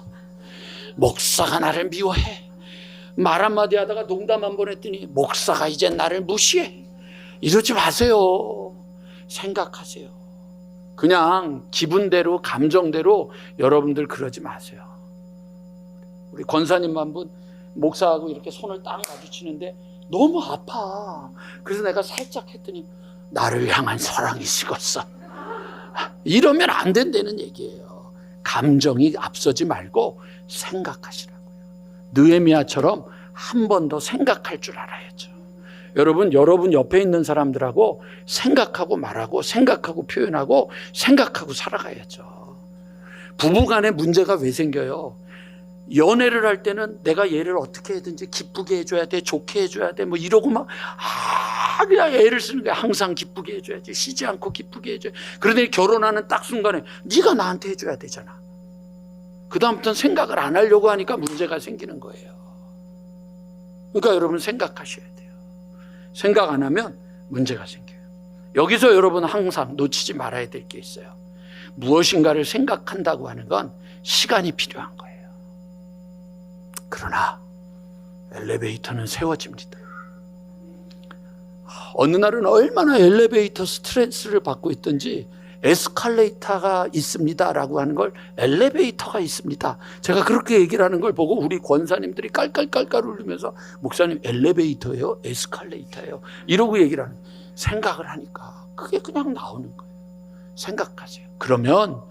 목사가 나를 미워해. 말 한마디 하다가 농담 한 번 했더니 목사가 이제 나를 무시해. 이러지 마세요. 생각하세요. 그냥 기분대로 감정대로 여러분들 그러지 마세요. 우리 권사님 한 분 목사하고 이렇게 손을 딱 마주치는데 너무 아파. 그래서 내가 살짝 했더니 나를 향한 사랑이 식었어. 이러면 안 된다는 얘기예요. 감정이 앞서지 말고 생각하시라고요. 느헤미야처럼 한 번 더 생각할 줄 알아야죠. 여러분 옆에 있는 사람들하고 생각하고 말하고 생각하고 표현하고 생각하고 살아가야죠. 부부간에 문제가 왜 생겨요? 연애를 할 때는 내가 얘를 어떻게 해든지 기쁘게 해줘야 돼, 좋게 해줘야 돼, 뭐 이러고 막 그냥 애를 쓰는 거야. 항상 기쁘게 해줘야지, 쉬지 않고 기쁘게 해줘야 돼. 그런데 결혼하는 딱 순간에 네가 나한테 해줘야 되잖아. 그 다음부터는 생각을 안 하려고 하니까 문제가 생기는 거예요. 그러니까 여러분 생각하셔야 돼요. 생각 안 하면 문제가 생겨요. 여기서 여러분 항상 놓치지 말아야 될 게 있어요. 무엇인가를 생각한다고 하는 건 시간이 필요한 거예요. 그러나 엘리베이터는 세워집니다. 어느 날은 얼마나 엘리베이터 스트레스를 받고 있든지 에스컬레이터가 있습니다라고 하는 걸 엘리베이터가 있습니다. 제가 그렇게 얘기를 하는 걸 보고 우리 권사님들이 깔깔깔깔 울리면서 목사님 엘리베이터예요? 에스컬레이터예요? 이러고 얘기를 하는 거예요. 생각을 하니까 그게 그냥 나오는 거예요. 생각하세요. 그러면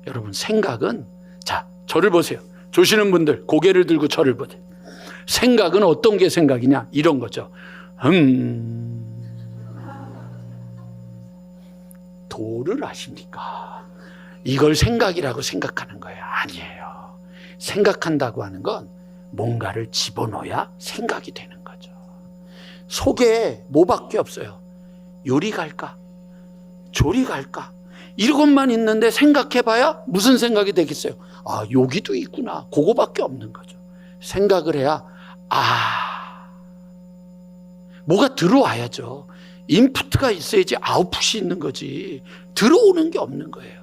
여러분 생각은 자 저를 보세요. 조시는 분들 고개를 들고 저를 보세요. 생각은 어떤 게 생각이냐? 이런 거죠. 도를 아십니까? 이걸 생각이라고 생각하는 거예요. 아니에요. 생각한다고 하는 건 뭔가를 집어넣어야 생각이 되는 거죠. 속에 뭐밖에 없어요. 요리 갈까? 조리 갈까? 이것만 있는데 생각해봐야 무슨 생각이 되겠어요? 아, 여기도 있구나. 그거밖에 없는 거죠. 생각을 해야 뭐가 들어와야죠. 인풋가 있어야지 아웃풋이 있는 거지. 들어오는 게 없는 거예요.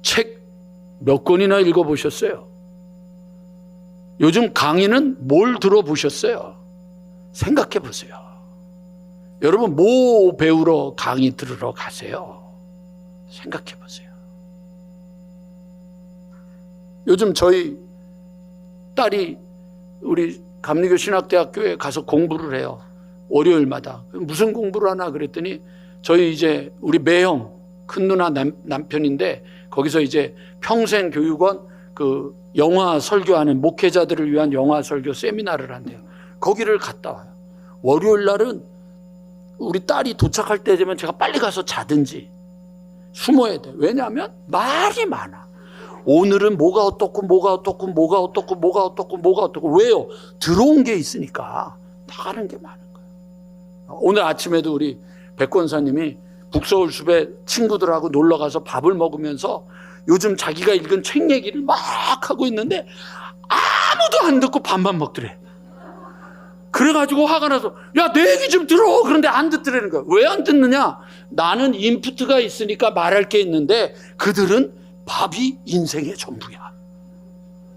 책 몇 권이나 읽어보셨어요? 요즘 강의는 뭘 들어보셨어요? 생각해 보세요. 여러분 뭐 배우러 강의 들으러 가세요? 생각해 보세요. 요즘 저희 딸이 우리 감리교 신학대학교에 가서 공부를 해요. 월요일마다. 무슨 공부를 하나 그랬더니 저희 이제 우리 매형 큰 누나 남편인데 거기서 이제 평생 교육원 그 영화 설교하는 목회자들을 위한 영화 설교 세미나를 한대요. 거기를 갔다 와요. 월요일 날은 우리 딸이 도착할 때 되면 제가 빨리 가서 자든지 숨어야 돼요. 왜냐하면 말이 많아. 오늘은 뭐가 어떻고 뭐가 어떻고 뭐가 어떻고 뭐가 어떻고 뭐가 어떻고. 왜요? 들어온 게 있으니까 나가는 게 많은 거예요. 오늘 아침에도 우리 백 권사님이 북서울숲에 친구들하고 놀러가서 밥을 먹으면서 요즘 자기가 읽은 책 얘기를 막 하고 있는데 아무도 안 듣고 밥만 먹더래. 그래가지고 화가 나서 야, 내 얘기 좀 들어. 그런데 안 듣더라는 거야. 왜 안 듣느냐? 나는 인풋가 있으니까 말할 게 있는데 그들은 밥이 인생의 전부야.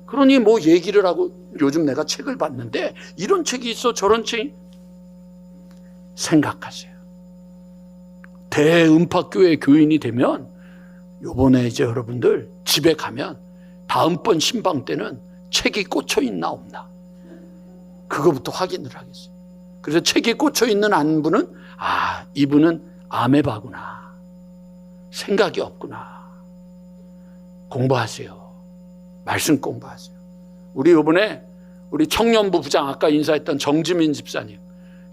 그러니 뭐 얘기를 하고. 요즘 내가 책을 봤는데 이런 책이 있어 저런 책이. 생각하세요. 대음파교회 교인이 되면 요번에 이제 여러분들 집에 가면 다음번 신방 때는 책이 꽂혀 있나 없나 그거부터 확인을 하겠어요. 그래서 책이 꽂혀 있는 한 분은 이분은 아메바구나, 생각이 없구나. 공부하세요. 말씀 공부하세요. 우리 요번에 우리 청년부 부장 아까 인사했던 정지민 집사님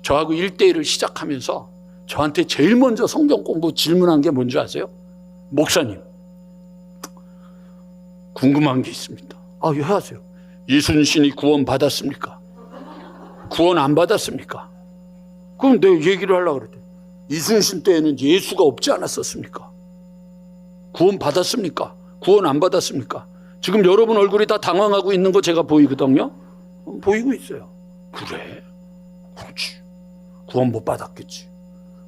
저하고 1대1을 시작하면서 저한테 제일 먼저 성경 공부 질문한 게 뭔지 아세요? 목사님, 궁금한 게 있습니다. 예, 하세요. 이순신이 구원 받았습니까? 구원 안 받았습니까? 그럼 내가 얘기를 하려고 그랬더니 이순신 때에는 예수가 없지 않았었습니까? 구원 받았습니까? 구원 안 받았습니까? 지금 여러분 얼굴이 다 당황하고 있는 거 제가 보이거든요. 보이고 있어요. 그래? 그렇지. 구원 못 받았겠지.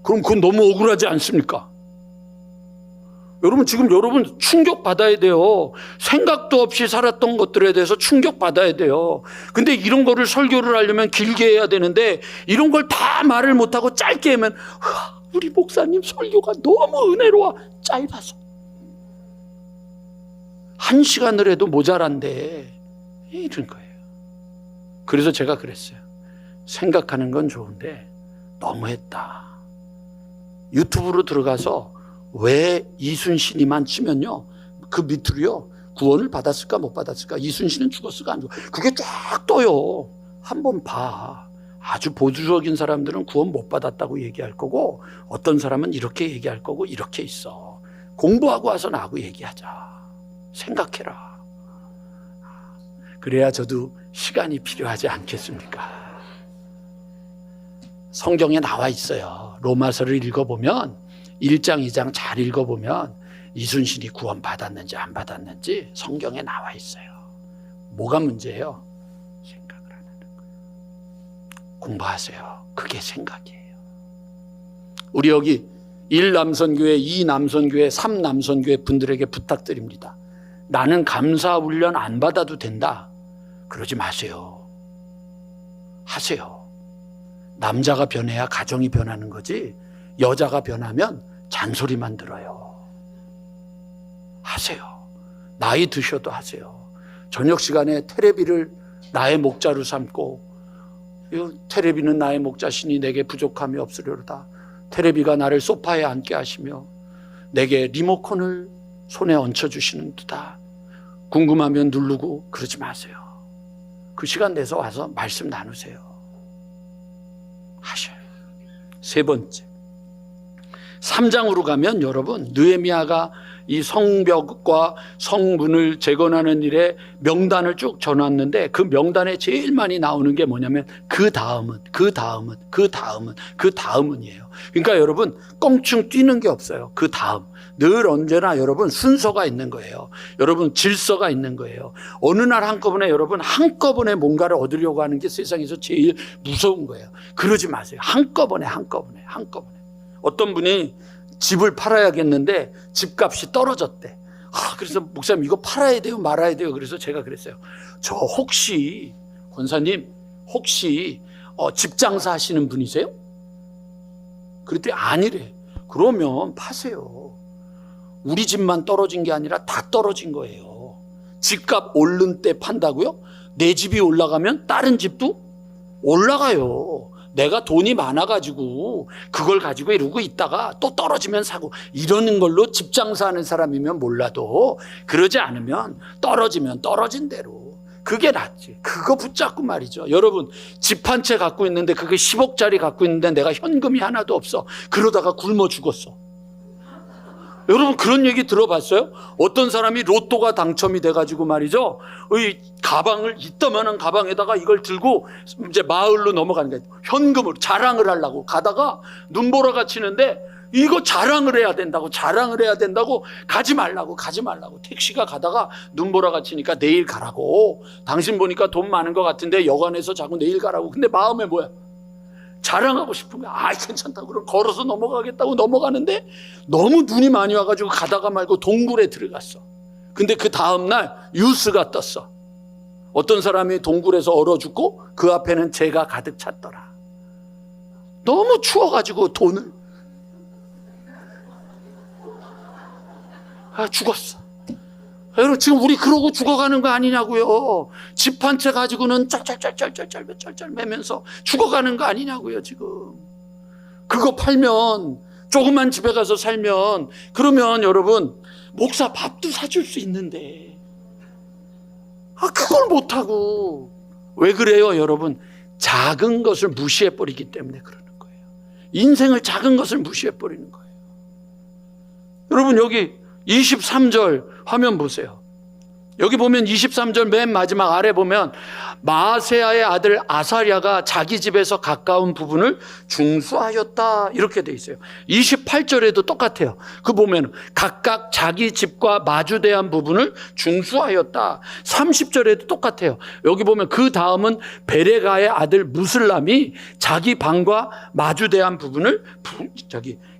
그럼 그건 너무 억울하지 않습니까? 여러분 지금 여러분 충격받아야 돼요. 생각도 없이 살았던 것들에 대해서 충격받아야 돼요. 근데 이런 거를 설교를 하려면 길게 해야 되는데 이런 걸 다 말을 못하고 짧게 하면 우리 목사님 설교가 너무 은혜로워. 짧아서 1시간을 해도 모자란데 이런 거예요. 그래서 제가 그랬어요. 생각하는 건 좋은데 너무했다. 유튜브로 들어가서 왜 이순신이만 치면요 그 밑으로요 구원을 받았을까 못 받았을까, 이순신은 죽었을까 안 죽었을까, 그게 쫙 떠요. 한번 봐. 아주 보수적인 사람들은 구원 못 받았다고 얘기할 거고 어떤 사람은 이렇게 얘기할 거고 이렇게 있어. 공부하고 와서 나하고 얘기하자. 생각해라. 그래야 저도 시간이 필요하지 않겠습니까? 성경에 나와 있어요. 로마서를 읽어보면 1장 2장 잘 읽어보면 이순신이 구원 받았는지 안 받았는지 성경에 나와 있어요. 뭐가 문제예요? 생각을 안 하는 거예요. 공부하세요. 그게 생각이에요. 우리 여기 1남선교회, 2남선교회, 3남선교회 분들에게 부탁드립니다. 나는 감사 훈련 안 받아도 된다. 그러지 마세요. 하세요. 남자가 변해야 가정이 변하는 거지 여자가 변하면 잔소리만 들어요. 하세요. 나이 드셔도 하세요. 저녁 시간에 테레비를 나의 목자로 삼고 테레비는 나의 목자시니 내게 부족함이 없으려다. 테레비가 나를 소파에 앉게 하시며 내게 리모컨을 손에 얹혀주시는 듯다. 궁금하면 누르고 그러지 마세요. 그 시간 내서 와서 말씀 나누세요. 하셔요. 세 번째, 3장으로 가면 여러분 느헤미야가 이 성벽과 성문을 재건하는 일에 명단을 쭉 전놨는데 그 명단에 제일 많이 나오는 게 뭐냐면 그 다음은이에요. 그러니까 여러분 껑충 뛰는 게 없어요. 그 다음. 늘 언제나 여러분 순서가 있는 거예요. 여러분 질서가 있는 거예요. 어느 날 한꺼번에 여러분 한꺼번에 뭔가를 얻으려고 하는 게 세상에서 제일 무서운 거예요. 그러지 마세요. 한꺼번에. 어떤 분이 집을 팔아야겠는데 집값이 떨어졌대. 그래서 목사님 이거 팔아야 돼요 말아야 돼요. 그래서 제가 그랬어요. 저 혹시 권사님 혹시 집 장사 하시는 분이세요? 그랬더니 아니래. 그러면 파세요. 우리 집만 떨어진 게 아니라 다 떨어진 거예요. 집값 오른 때 판다고요? 내 집이 올라가면 다른 집도 올라가요. 내가 돈이 많아가지고 그걸 가지고 이러고 있다가 또 떨어지면 사고 이러는 걸로 집 장사하는 사람이면 몰라도 그러지 않으면 떨어지면 떨어진 대로 그게 낫지. 그거 붙잡고 말이죠. 여러분 집 한 채 갖고 있는데 그게 10억짜리 갖고 있는데 내가 현금이 하나도 없어. 그러다가 굶어 죽었어. 여러분 그런 얘기 들어봤어요? 어떤 사람이 로또가 당첨이 돼가지고 말이죠, 이 가방을 이따만한 가방에다가 이걸 들고 이제 마을로 넘어가는 거예요. 현금으로 자랑을 하려고 가다가 눈보라가 치는데 이거 자랑을 해야 된다고 가지 말라고 택시가 가다가 눈보라가 치니까 내일 가라고. 당신 보니까 돈 많은 것 같은데 여관에서 자꾸 내일 가라고. 근데 마음에 뭐야? 자랑하고 싶은 거야. 아, 괜찮다고. 그럼 걸어서 넘어가겠다고 넘어가는데 너무 눈이 많이 와가지고 가다가 말고 동굴에 들어갔어. 근데 그 다음날 뉴스가 떴어. 어떤 사람이 동굴에서 얼어 죽고 그 앞에는 재가 가득 찼더라. 너무 추워가지고 돈을 죽었어. 여러분 지금 우리 그러고 죽어가는 거 아니냐고요. 집 한 채 가지고는 짤짤짤짤짤짤짤 매면서 죽어가는 거 아니냐고요. 지금 그거 팔면 조그만 집에 가서 살면 그러면 여러분 목사 밥도 사줄 수 있는데 그걸 못하고. 왜 그래요 여러분? 작은 것을 무시해버리기 때문에 그러는 거예요. 인생을 작은 것을 무시해버리는 거예요. 여러분 여기 23절 화면 보세요. 여기 보면 23절 맨 마지막 아래 보면 마아세야의 아들 아사랴가 자기 집에서 가까운 부분을 중수하였다 이렇게 돼 있어요. 28절에도 똑같아요. 그 보면 각각 자기 집과 마주대한 부분을 중수하였다. 30절에도 똑같아요. 여기 보면 그 다음은 베레가의 아들 무슬람이 자기 방과 마주대한 부분을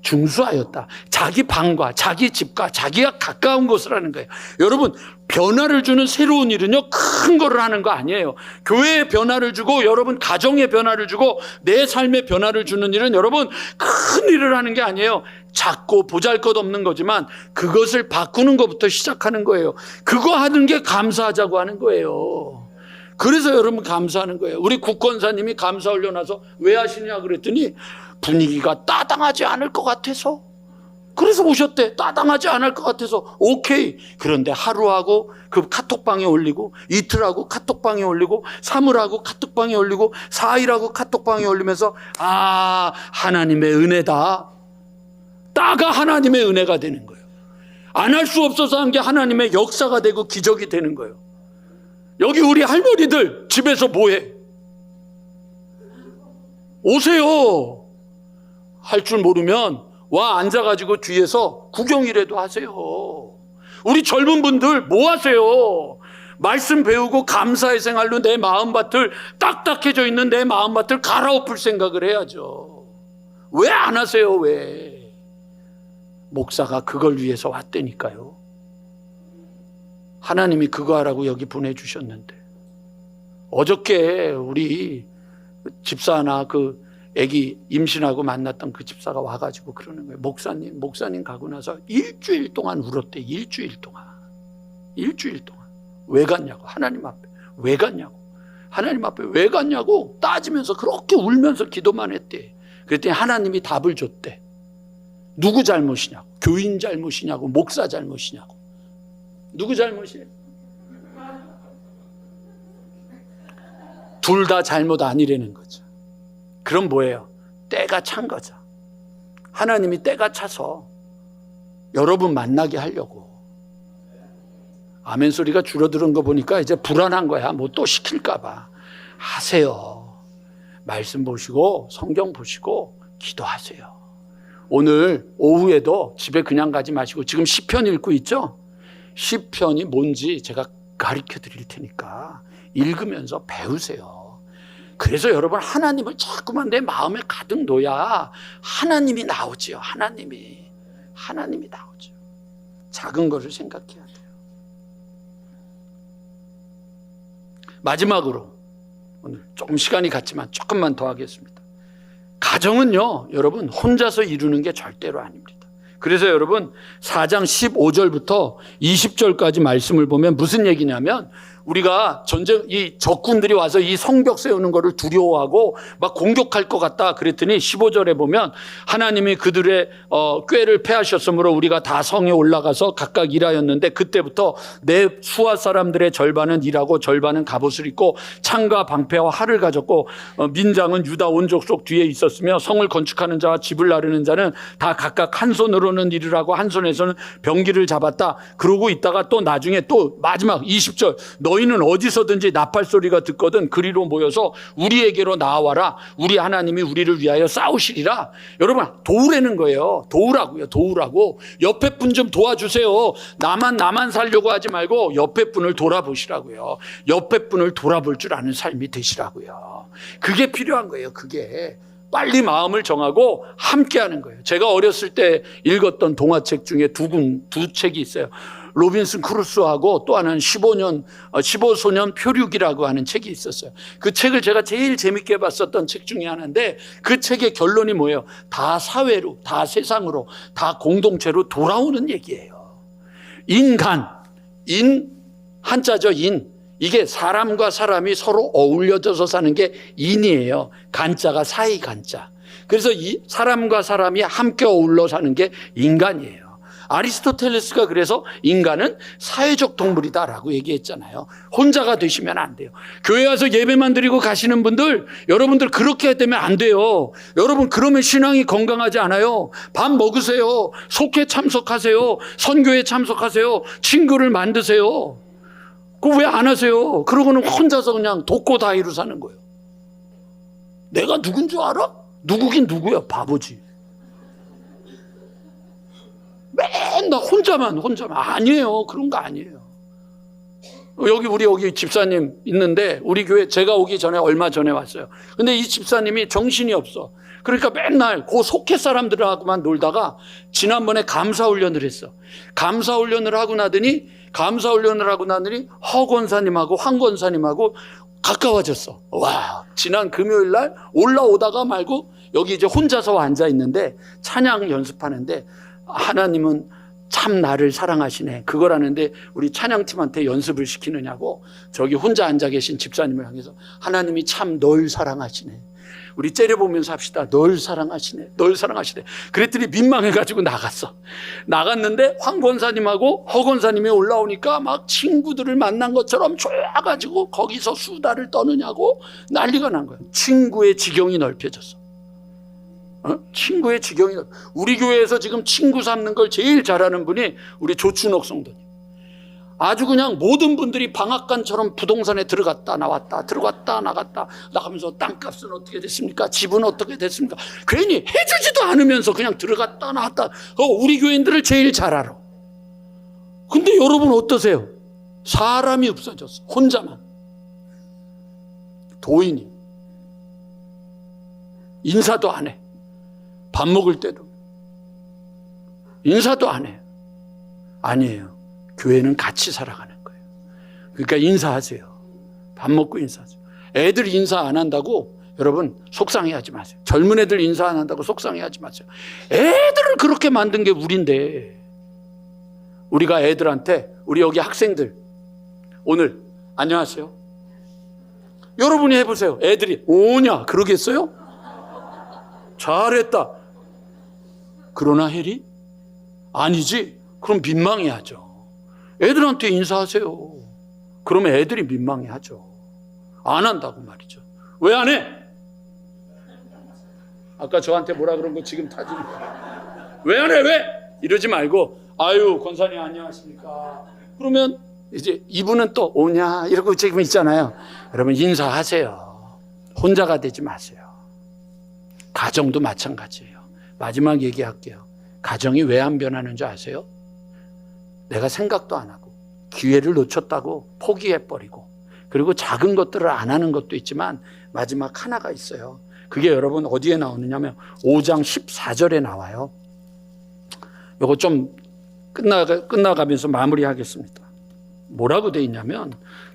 중수하였다. 자기 방과 자기 집과 자기가 가까운 곳을 하는 거예요. 여러분 변화를 주는 새로운 일은요 큰 거를 하는 거 아니에요. 교회에 변화를 주고 여러분 가정에 변화를 주고 내 삶에 변화를 주는 일은 여러분 큰 일을 하는 게 아니에요. 작고 보잘것없는 거지만 그것을 바꾸는 것부터 시작하는 거예요. 그거 하는 게 감사하자고 하는 거예요. 그래서 여러분 감사하는 거예요. 우리 국권사님이 감사 올려놔서 왜 하시냐 그랬더니 분위기가 따당하지 않을 것 같아서 그래서 오셨대. 따당하지 않을 것 같아서 오케이. 그런데 하루하고 그 카톡방에 올리고 이틀하고 카톡방에 올리고 3일하고 카톡방에 올리고 4일하고 카톡방에 올리면서 하나님의 은혜다. 따가 하나님의 은혜가 되는 거예요. 안 할 수 없어서 한 게 하나님의 역사가 되고 기적이 되는 거예요. 여기 우리 할머니들 집에서 뭐해? 오세요. 할 줄 모르면 와 앉아가지고 뒤에서 구경이라도 하세요. 우리 젊은 분들 뭐 하세요? 말씀 배우고 감사의 생활로 내 마음밭을 딱딱해져 있는 내 마음밭을 갈아엎을 생각을 해야죠. 왜 안 하세요? 왜? 목사가 그걸 위해서 왔다니까요. 하나님이 그거 하라고 여기 보내주셨는데 어저께 우리 집사나 그 애기 임신하고 만났던 그 집사가 와가지고 그러는 거예요. 목사님 가고 나서 일주일 동안 울었대. 일주일 동안. 왜 갔냐고. 하나님 앞에 왜 갔냐고. 하나님 앞에 왜 갔냐고 따지면서 그렇게 울면서 기도만 했대. 그랬더니 하나님이 답을 줬대. 누구 잘못이냐고. 교인 잘못이냐고 목사 잘못이냐고. 누구 잘못이에요? 둘 다 잘못 아니라는 거죠. 그럼 뭐예요? 때가 찬 거죠. 하나님이 때가 차서 여러분 만나게 하려고. 아멘 소리가 줄어드는 거 보니까 이제 불안한 거야. 뭐 또 시킬까 봐. 하세요. 말씀 보시고 성경 보시고 기도하세요. 오늘 오후에도 집에 그냥 가지 마시고 지금 시편 읽고 있죠? 시편이 뭔지 제가 가르쳐 드릴 테니까 읽으면서 배우세요. 그래서 여러분 하나님을 자꾸만 내 마음에 가득 놓아야 하나님이 나오지요. 하나님이 나오죠. 작은 것을 생각해야 돼요. 마지막으로 오늘 조금 시간이 갔지만 조금만 더 하겠습니다. 가정은요 여러분 혼자서 이루는 게 절대로 아닙니다. 그래서 여러분 4장 15절부터 20절까지 말씀을 보면 무슨 얘기냐면 우리가 이 적군들이 와서 이 성벽 세우는 거를 두려워하고 막 공격할 것 같다 그랬더니 15절에 보면 하나님이 그들의 꾀를 패하셨으므로 우리가 다 성에 올라가서 각각 일하였는데 그때부터 내 수하 사람들의 절반은 일하고 절반은 갑옷을 입고 창과 방패와 활을 가졌고 민장은 유다 온 족속 뒤에 있었으며 성을 건축하는 자와 집을 나르는 자는 다 각각 한 손으로는 일을 하고 한 손에서는 병기를 잡았다. 그러고 있다가 또 나중에 또 마지막 20절 너희는 어디서든지 나팔 소리가 듣거든 그리로 모여서 우리에게로 나와라. 우리 하나님이 우리를 위하여 싸우시리라. 여러분 도우라는 거예요. 도우라고요. 도우라고. 옆에 분 좀 도와주세요. 나만 살려고 하지 말고 옆에 분을 돌아보시라고요. 옆에 분을 돌아볼 줄 아는 삶이 되시라고요. 그게 필요한 거예요. 그게. 빨리 마음을 정하고 함께하는 거예요. 제가 어렸을 때 읽었던 동화책 중에 두 책이 있어요. 로빈슨 크루소하고 또 하나는 15소년 표류기라고 하는 책이 있었어요. 그 책을 제가 제일 재밌게 봤었던 책 중에 하나인데 그 책의 결론이 뭐예요? 다 사회로, 다 세상으로, 다 공동체로 돌아오는 얘기예요. 인간, 한자죠, 이게 사람과 사람이 서로 어울려져서 사는 게 인이에요. 간자가 사이 간자. 그래서 이 사람과 사람이 함께 어울려 사는 게 인간이에요. 아리스토텔레스가 그래서 인간은 사회적 동물이다라고 얘기했잖아요. 혼자가 되시면 안 돼요. 교회 와서 예배만 드리고 가시는 분들, 여러분들 그렇게 되면 안 돼요. 여러분 그러면 신앙이 건강하지 않아요. 밥 먹으세요. 속회 참석하세요. 선교에 참석하세요. 친구를 만드세요. 그거 왜 안 하세요? 그러고는 혼자서 그냥 독고다이로 사는 거예요. 내가 누군 줄 알아? 누구긴 누구야? 바보지. 맨날 혼자만. 아니에요. 그런 거 아니에요. 우리 여기 집사님 있는데 우리 교회 제가 오기 전에 얼마 전에 왔어요. 근데 이 집사님이 정신이 없어. 그러니까 맨날 그 속회 사람들하고만 놀다가 지난번에 감사훈련을 했어. 감사훈련을 하고 나더니 허 권사님하고 황 권사님하고 가까워졌어. 와, 지난 금요일 날 올라오다가 말고 여기 이제 혼자서 앉아 있는데 찬양 연습하는데 하나님은 참 나를 사랑하시네. 그걸 하는데 우리 찬양팀한테 연습을 시키느냐고 저기 혼자 앉아 계신 집사님을 향해서 하나님이 참 널 사랑하시네. 우리 째려보면서 합시다. 널 사랑하시네. 그랬더니 민망해가지고 나갔는데 황 권사님하고 허 권사님이 올라오니까 막 친구들을 만난 것처럼 좋아가지고 거기서 수다를 떠느냐고 난리가 난 거예요. 친구의 지경이 넓혀졌어. 친구의 지경이 우리 교회에서 지금 친구 삼는 걸 제일 잘하는 분이 우리 조춘옥 성도님. 아주 그냥 모든 분들이 방앗간처럼 부동산에 들어갔다 나왔다 나가면서 땅값은 어떻게 됐습니까? 집은 어떻게 됐습니까? 괜히 해주지도 않으면서 그냥 들어갔다 나왔다. 우리 교인들을 제일 잘 알아. 근데 여러분 어떠세요? 사람이 없어졌어. 혼자만. 도인이. 인사도 안 해. 밥 먹을 때도 인사도 안 해요. 아니에요. 교회는 같이 살아가는 거예요. 그러니까 인사하세요. 밥 먹고 인사하세요. 애들 인사 안 한다고 여러분 속상해하지 마세요. 젊은 애들 인사 안 한다고 속상해하지 마세요. 애들을 그렇게 만든 게 우리인데 우리가 애들한테 우리 여기 학생들 오늘 안녕하세요. 여러분이 해보세요. 애들이 오냐 그러겠어요? 잘했다. 그러나 해리? 아니지. 그럼 민망해하죠. 애들한테 인사하세요. 그러면 애들이 민망해하죠. 안 한다고 말이죠. 왜 안 해? 아까 저한테 뭐라 그런 거 지금 타지는 거야. 왜 안 해? 왜? 이러지 말고 아유 권사님 안녕하십니까. 그러면 이제 이분은 또 오냐 이러고 지금 있잖아요. 여러분 인사하세요. 혼자가 되지 마세요. 가정도 마찬가지예요. 마지막 얘기할게요. 가정이 왜 안 변하는 줄 아세요? 내가 생각도 안 하고 기회를 놓쳤다고 포기해버리고 그리고 작은 것들을 안 하는 것도 있지만 마지막 하나가 있어요. 그게 여러분 어디에 나오느냐면 5장 14절에 나와요. 이거 좀 끝나가면서 마무리하겠습니다. 뭐라고 돼 있냐면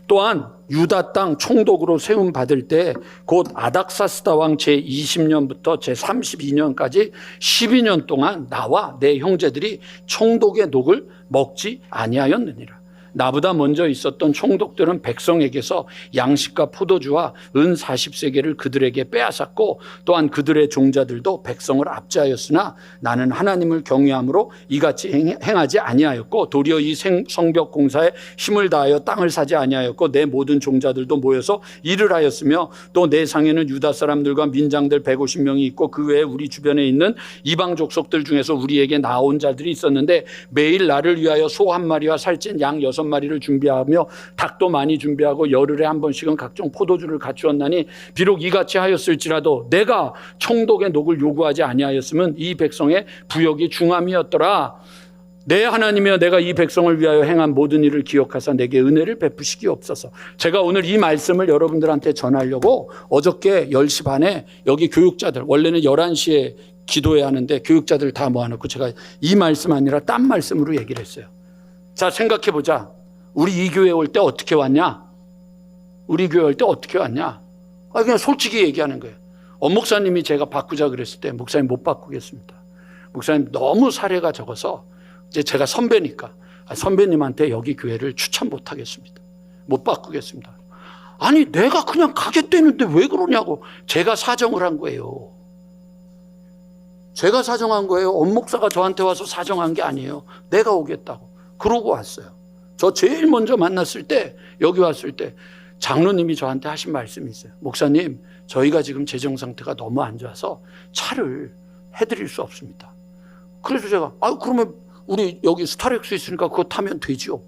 또한 유다 땅 총독으로 세움 받을 때 곧 아닥사스다 왕 제20년부터 제32년까지 12년 동안 나와 내 형제들이 총독의 녹을 먹지 아니하였느니라. 나보다 먼저 있었던 총독들은 백성에게서 양식과 포도주와 은 40세겔을 그들에게 빼앗았고 또한 그들의 종자들도 백성을 압제하였으나 나는 하나님을 경외함으로 이같이 행하지 아니하였고 도리어 이 성벽 공사에 힘을 다하여 땅을 사지 아니하였고 내 모든 종자들도 모여서 일을 하였으며 또 내 상에는 유다 사람들과 민장들 150명이 있고 그 외에 우리 주변에 있는 이방 족속들 중에서 우리에게 나온 자들이 있었는데 매일 나를 위하여 소 한 마리와 살찐 양 6마리를 준비하며 닭도 많이 준비하고 열흘에 한 번씩은 각종 포도주를 갖추었나니 비록 이같이 하였을지라도 내가 총독의 녹을 요구하지 아니하였으면 이 백성의 부역이 중함이었더라. 내 하나님이여 내가 이 백성을 위하여 행한 모든 일을 기억하사 내게 은혜를 베푸시기옵소서. 제가 오늘 이 말씀을 여러분들한테 전하려고 어저께 10시 반에 여기 교육자들 원래는 11시에 기도해야 하는데 교육자들 다 모아놓고 제가 이 말씀 아니라 딴 말씀으로 얘기를 했어요. 자, 생각해보자. 우리 이 교회 올 때 어떻게 왔냐? 우리 교회 올 때 어떻게 왔냐? 그냥 솔직히 얘기하는 거예요. 목사님이 제가 바꾸자 그랬을 때 목사님 못 바꾸겠습니다. 목사님 너무 사례가 적어서 이제 제가 선배니까 선배님한테 여기 교회를 추천 못 하겠습니다. 못 바꾸겠습니다. 아니 내가 그냥 가겠다는데 왜 그러냐고. 제가 사정을 한 거예요. 제가 사정한 거예요. 엄목사가 저한테 와서 사정한 게 아니에요. 내가 오겠다고. 그러고 왔어요. 저 제일 먼저 만났을 때 여기 왔을 때 장로님이 저한테 하신 말씀이 있어요. 목사님 저희가 지금 재정 상태가 너무 안 좋아서 차를 해드릴 수 없습니다. 그래서 제가 그러면 우리 여기 스타렉스 있으니까 그거 타면 되지요.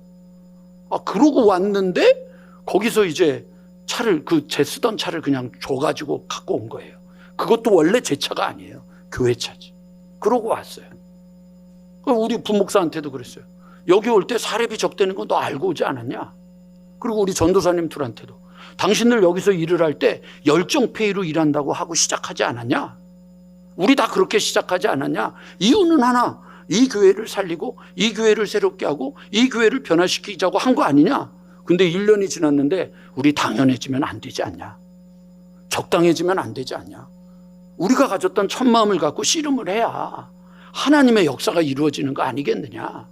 그러고 왔는데 거기서 이제 차를 제 쓰던 차를 그냥 줘가지고 갖고 온 거예요. 그것도 원래 제 차가 아니에요. 교회 차지. 그러고 왔어요. 우리 부목사한테도 그랬어요. 여기 올 때 사례비 적대는 건 너 알고 오지 않았냐? 그리고 우리 전도사님 둘한테도 당신들 여기서 일을 할 때 열정페이로 일한다고 하고 시작하지 않았냐? 우리 다 그렇게 시작하지 않았냐? 이유는 하나, 이 교회를 살리고 이 교회를 새롭게 하고 이 교회를 변화시키자고 한 거 아니냐? 근데 1년이 지났는데 우리 당연해지면 안 되지 않냐? 적당해지면 안 되지 않냐? 우리가 가졌던 첫 마음을 갖고 씨름을 해야 하나님의 역사가 이루어지는 거 아니겠느냐?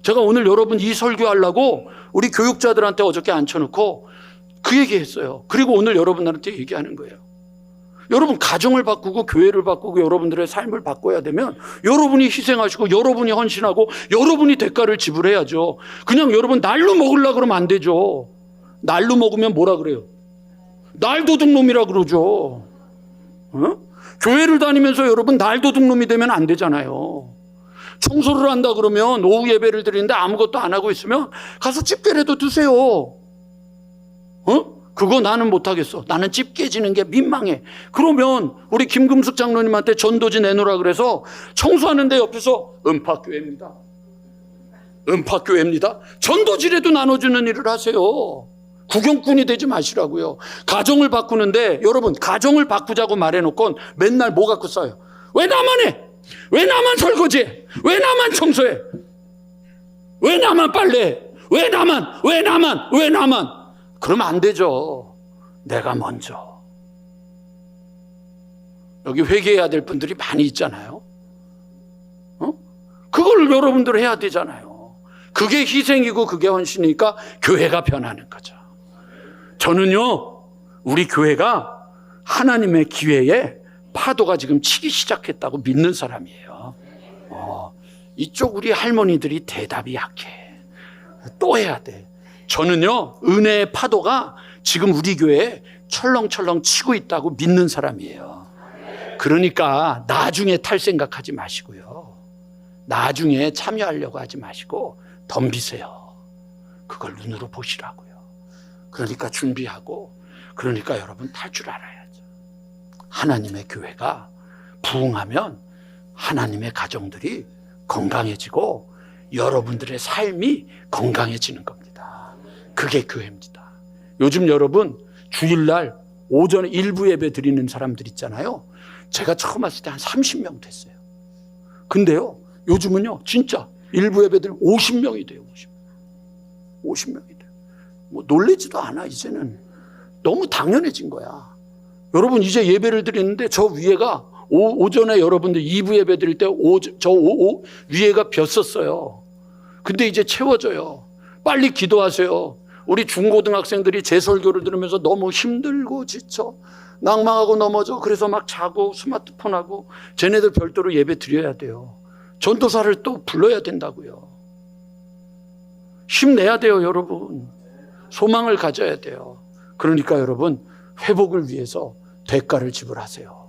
제가 오늘 여러분 이 설교하려고 우리 교육자들한테 어저께 앉혀놓고 그 얘기했어요. 그리고 오늘 여러분들한테 얘기하는 거예요. 여러분 가정을 바꾸고 교회를 바꾸고 여러분들의 삶을 바꿔야 되면 여러분이 희생하시고 여러분이 헌신하고 여러분이 대가를 지불해야죠. 그냥 여러분 날로 먹으려고 그러면 안 되죠. 날로 먹으면 뭐라 그래요? 날도둑놈이라 그러죠. 교회를 다니면서 여러분 날도둑놈이 되면 안 되잖아요. 청소를 한다 그러면 오후 예배를 드리는데 아무것도 안 하고 있으면 가서 집게라도 드세요. 그거 나는 못하겠어. 나는 집게 지는 게 민망해. 그러면 우리 김금숙 장로님한테 전도지 내놓으라 그래서 청소하는데 옆에서 음파교회입니다. 음파교회입니다. 전도지라도 나눠주는 일을 하세요. 구경꾼이 되지 마시라고요. 가정을 바꾸는데 여러분 가정을 바꾸자고 말해놓고 맨날 뭐 갖고 싸요? 왜 나만 해? 왜 나만 설거지해? 왜 나만 청소해? 왜 나만 빨래해? 왜 나만? 그러면 안 되죠. 내가 먼저. 여기 회개해야 될 분들이 많이 있잖아요. 그걸 여러분들 해야 되잖아요. 그게 희생이고 그게 헌신이니까 교회가 변하는 거죠. 저는요, 우리 교회가 하나님의 기회에 파도가 지금 치기 시작했다고 믿는 사람이에요. 이쪽 우리 할머니들이 대답이 약해. 또 해야 돼. 저는요, 은혜의 파도가 지금 우리 교회에 철렁철렁 치고 있다고 믿는 사람이에요. 그러니까 나중에 탈 생각하지 마시고요. 나중에 참여하려고 하지 마시고 덤비세요. 그걸 눈으로 보시라고요. 그러니까 준비하고, 그러니까 여러분 탈 줄 알아야죠. 하나님의 교회가 부흥하면 하나님의 가정들이 건강해지고 여러분들의 삶이 건강해지는 겁니다. 그게 교회입니다. 요즘 여러분 주일날 오전에 일부 예배 드리는 사람들 있잖아요. 제가 처음 왔을 때 한 30명 됐어요. 근데요, 요즘은요, 진짜 일부 예배들 50명이 돼요. 50명이 돼요. 뭐 놀라지도 않아. 이제는 너무 당연해진 거야. 여러분 이제 예배를 드리는데 저 위에가 오전에 여러분들 2부 예배 드릴 때 위에가 비었었어요. 근데 이제 채워져요. 빨리 기도하세요. 우리 중고등학생들이 제 설교를 들으면서 너무 힘들고 지쳐 낭망하고 넘어져. 그래서 막 자고 스마트폰하고 쟤네들 별도로 예배 드려야 돼요. 전도사를 또 불러야 된다고요. 힘내야 돼요, 여러분. 소망을 가져야 돼요. 그러니까 여러분, 회복을 위해서 대가를 지불하세요.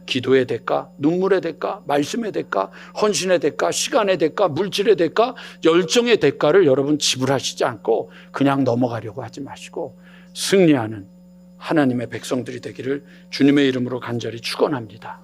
기도의 대가, 눈물의 대가, 말씀의 대가, 헌신의 대가, 시간의 대가, 물질의 대가, 열정의 대가를 여러분 지불하시지 않고 그냥 넘어가려고 하지 마시고 승리하는 하나님의 백성들이 되기를 주님의 이름으로 간절히 축원합니다.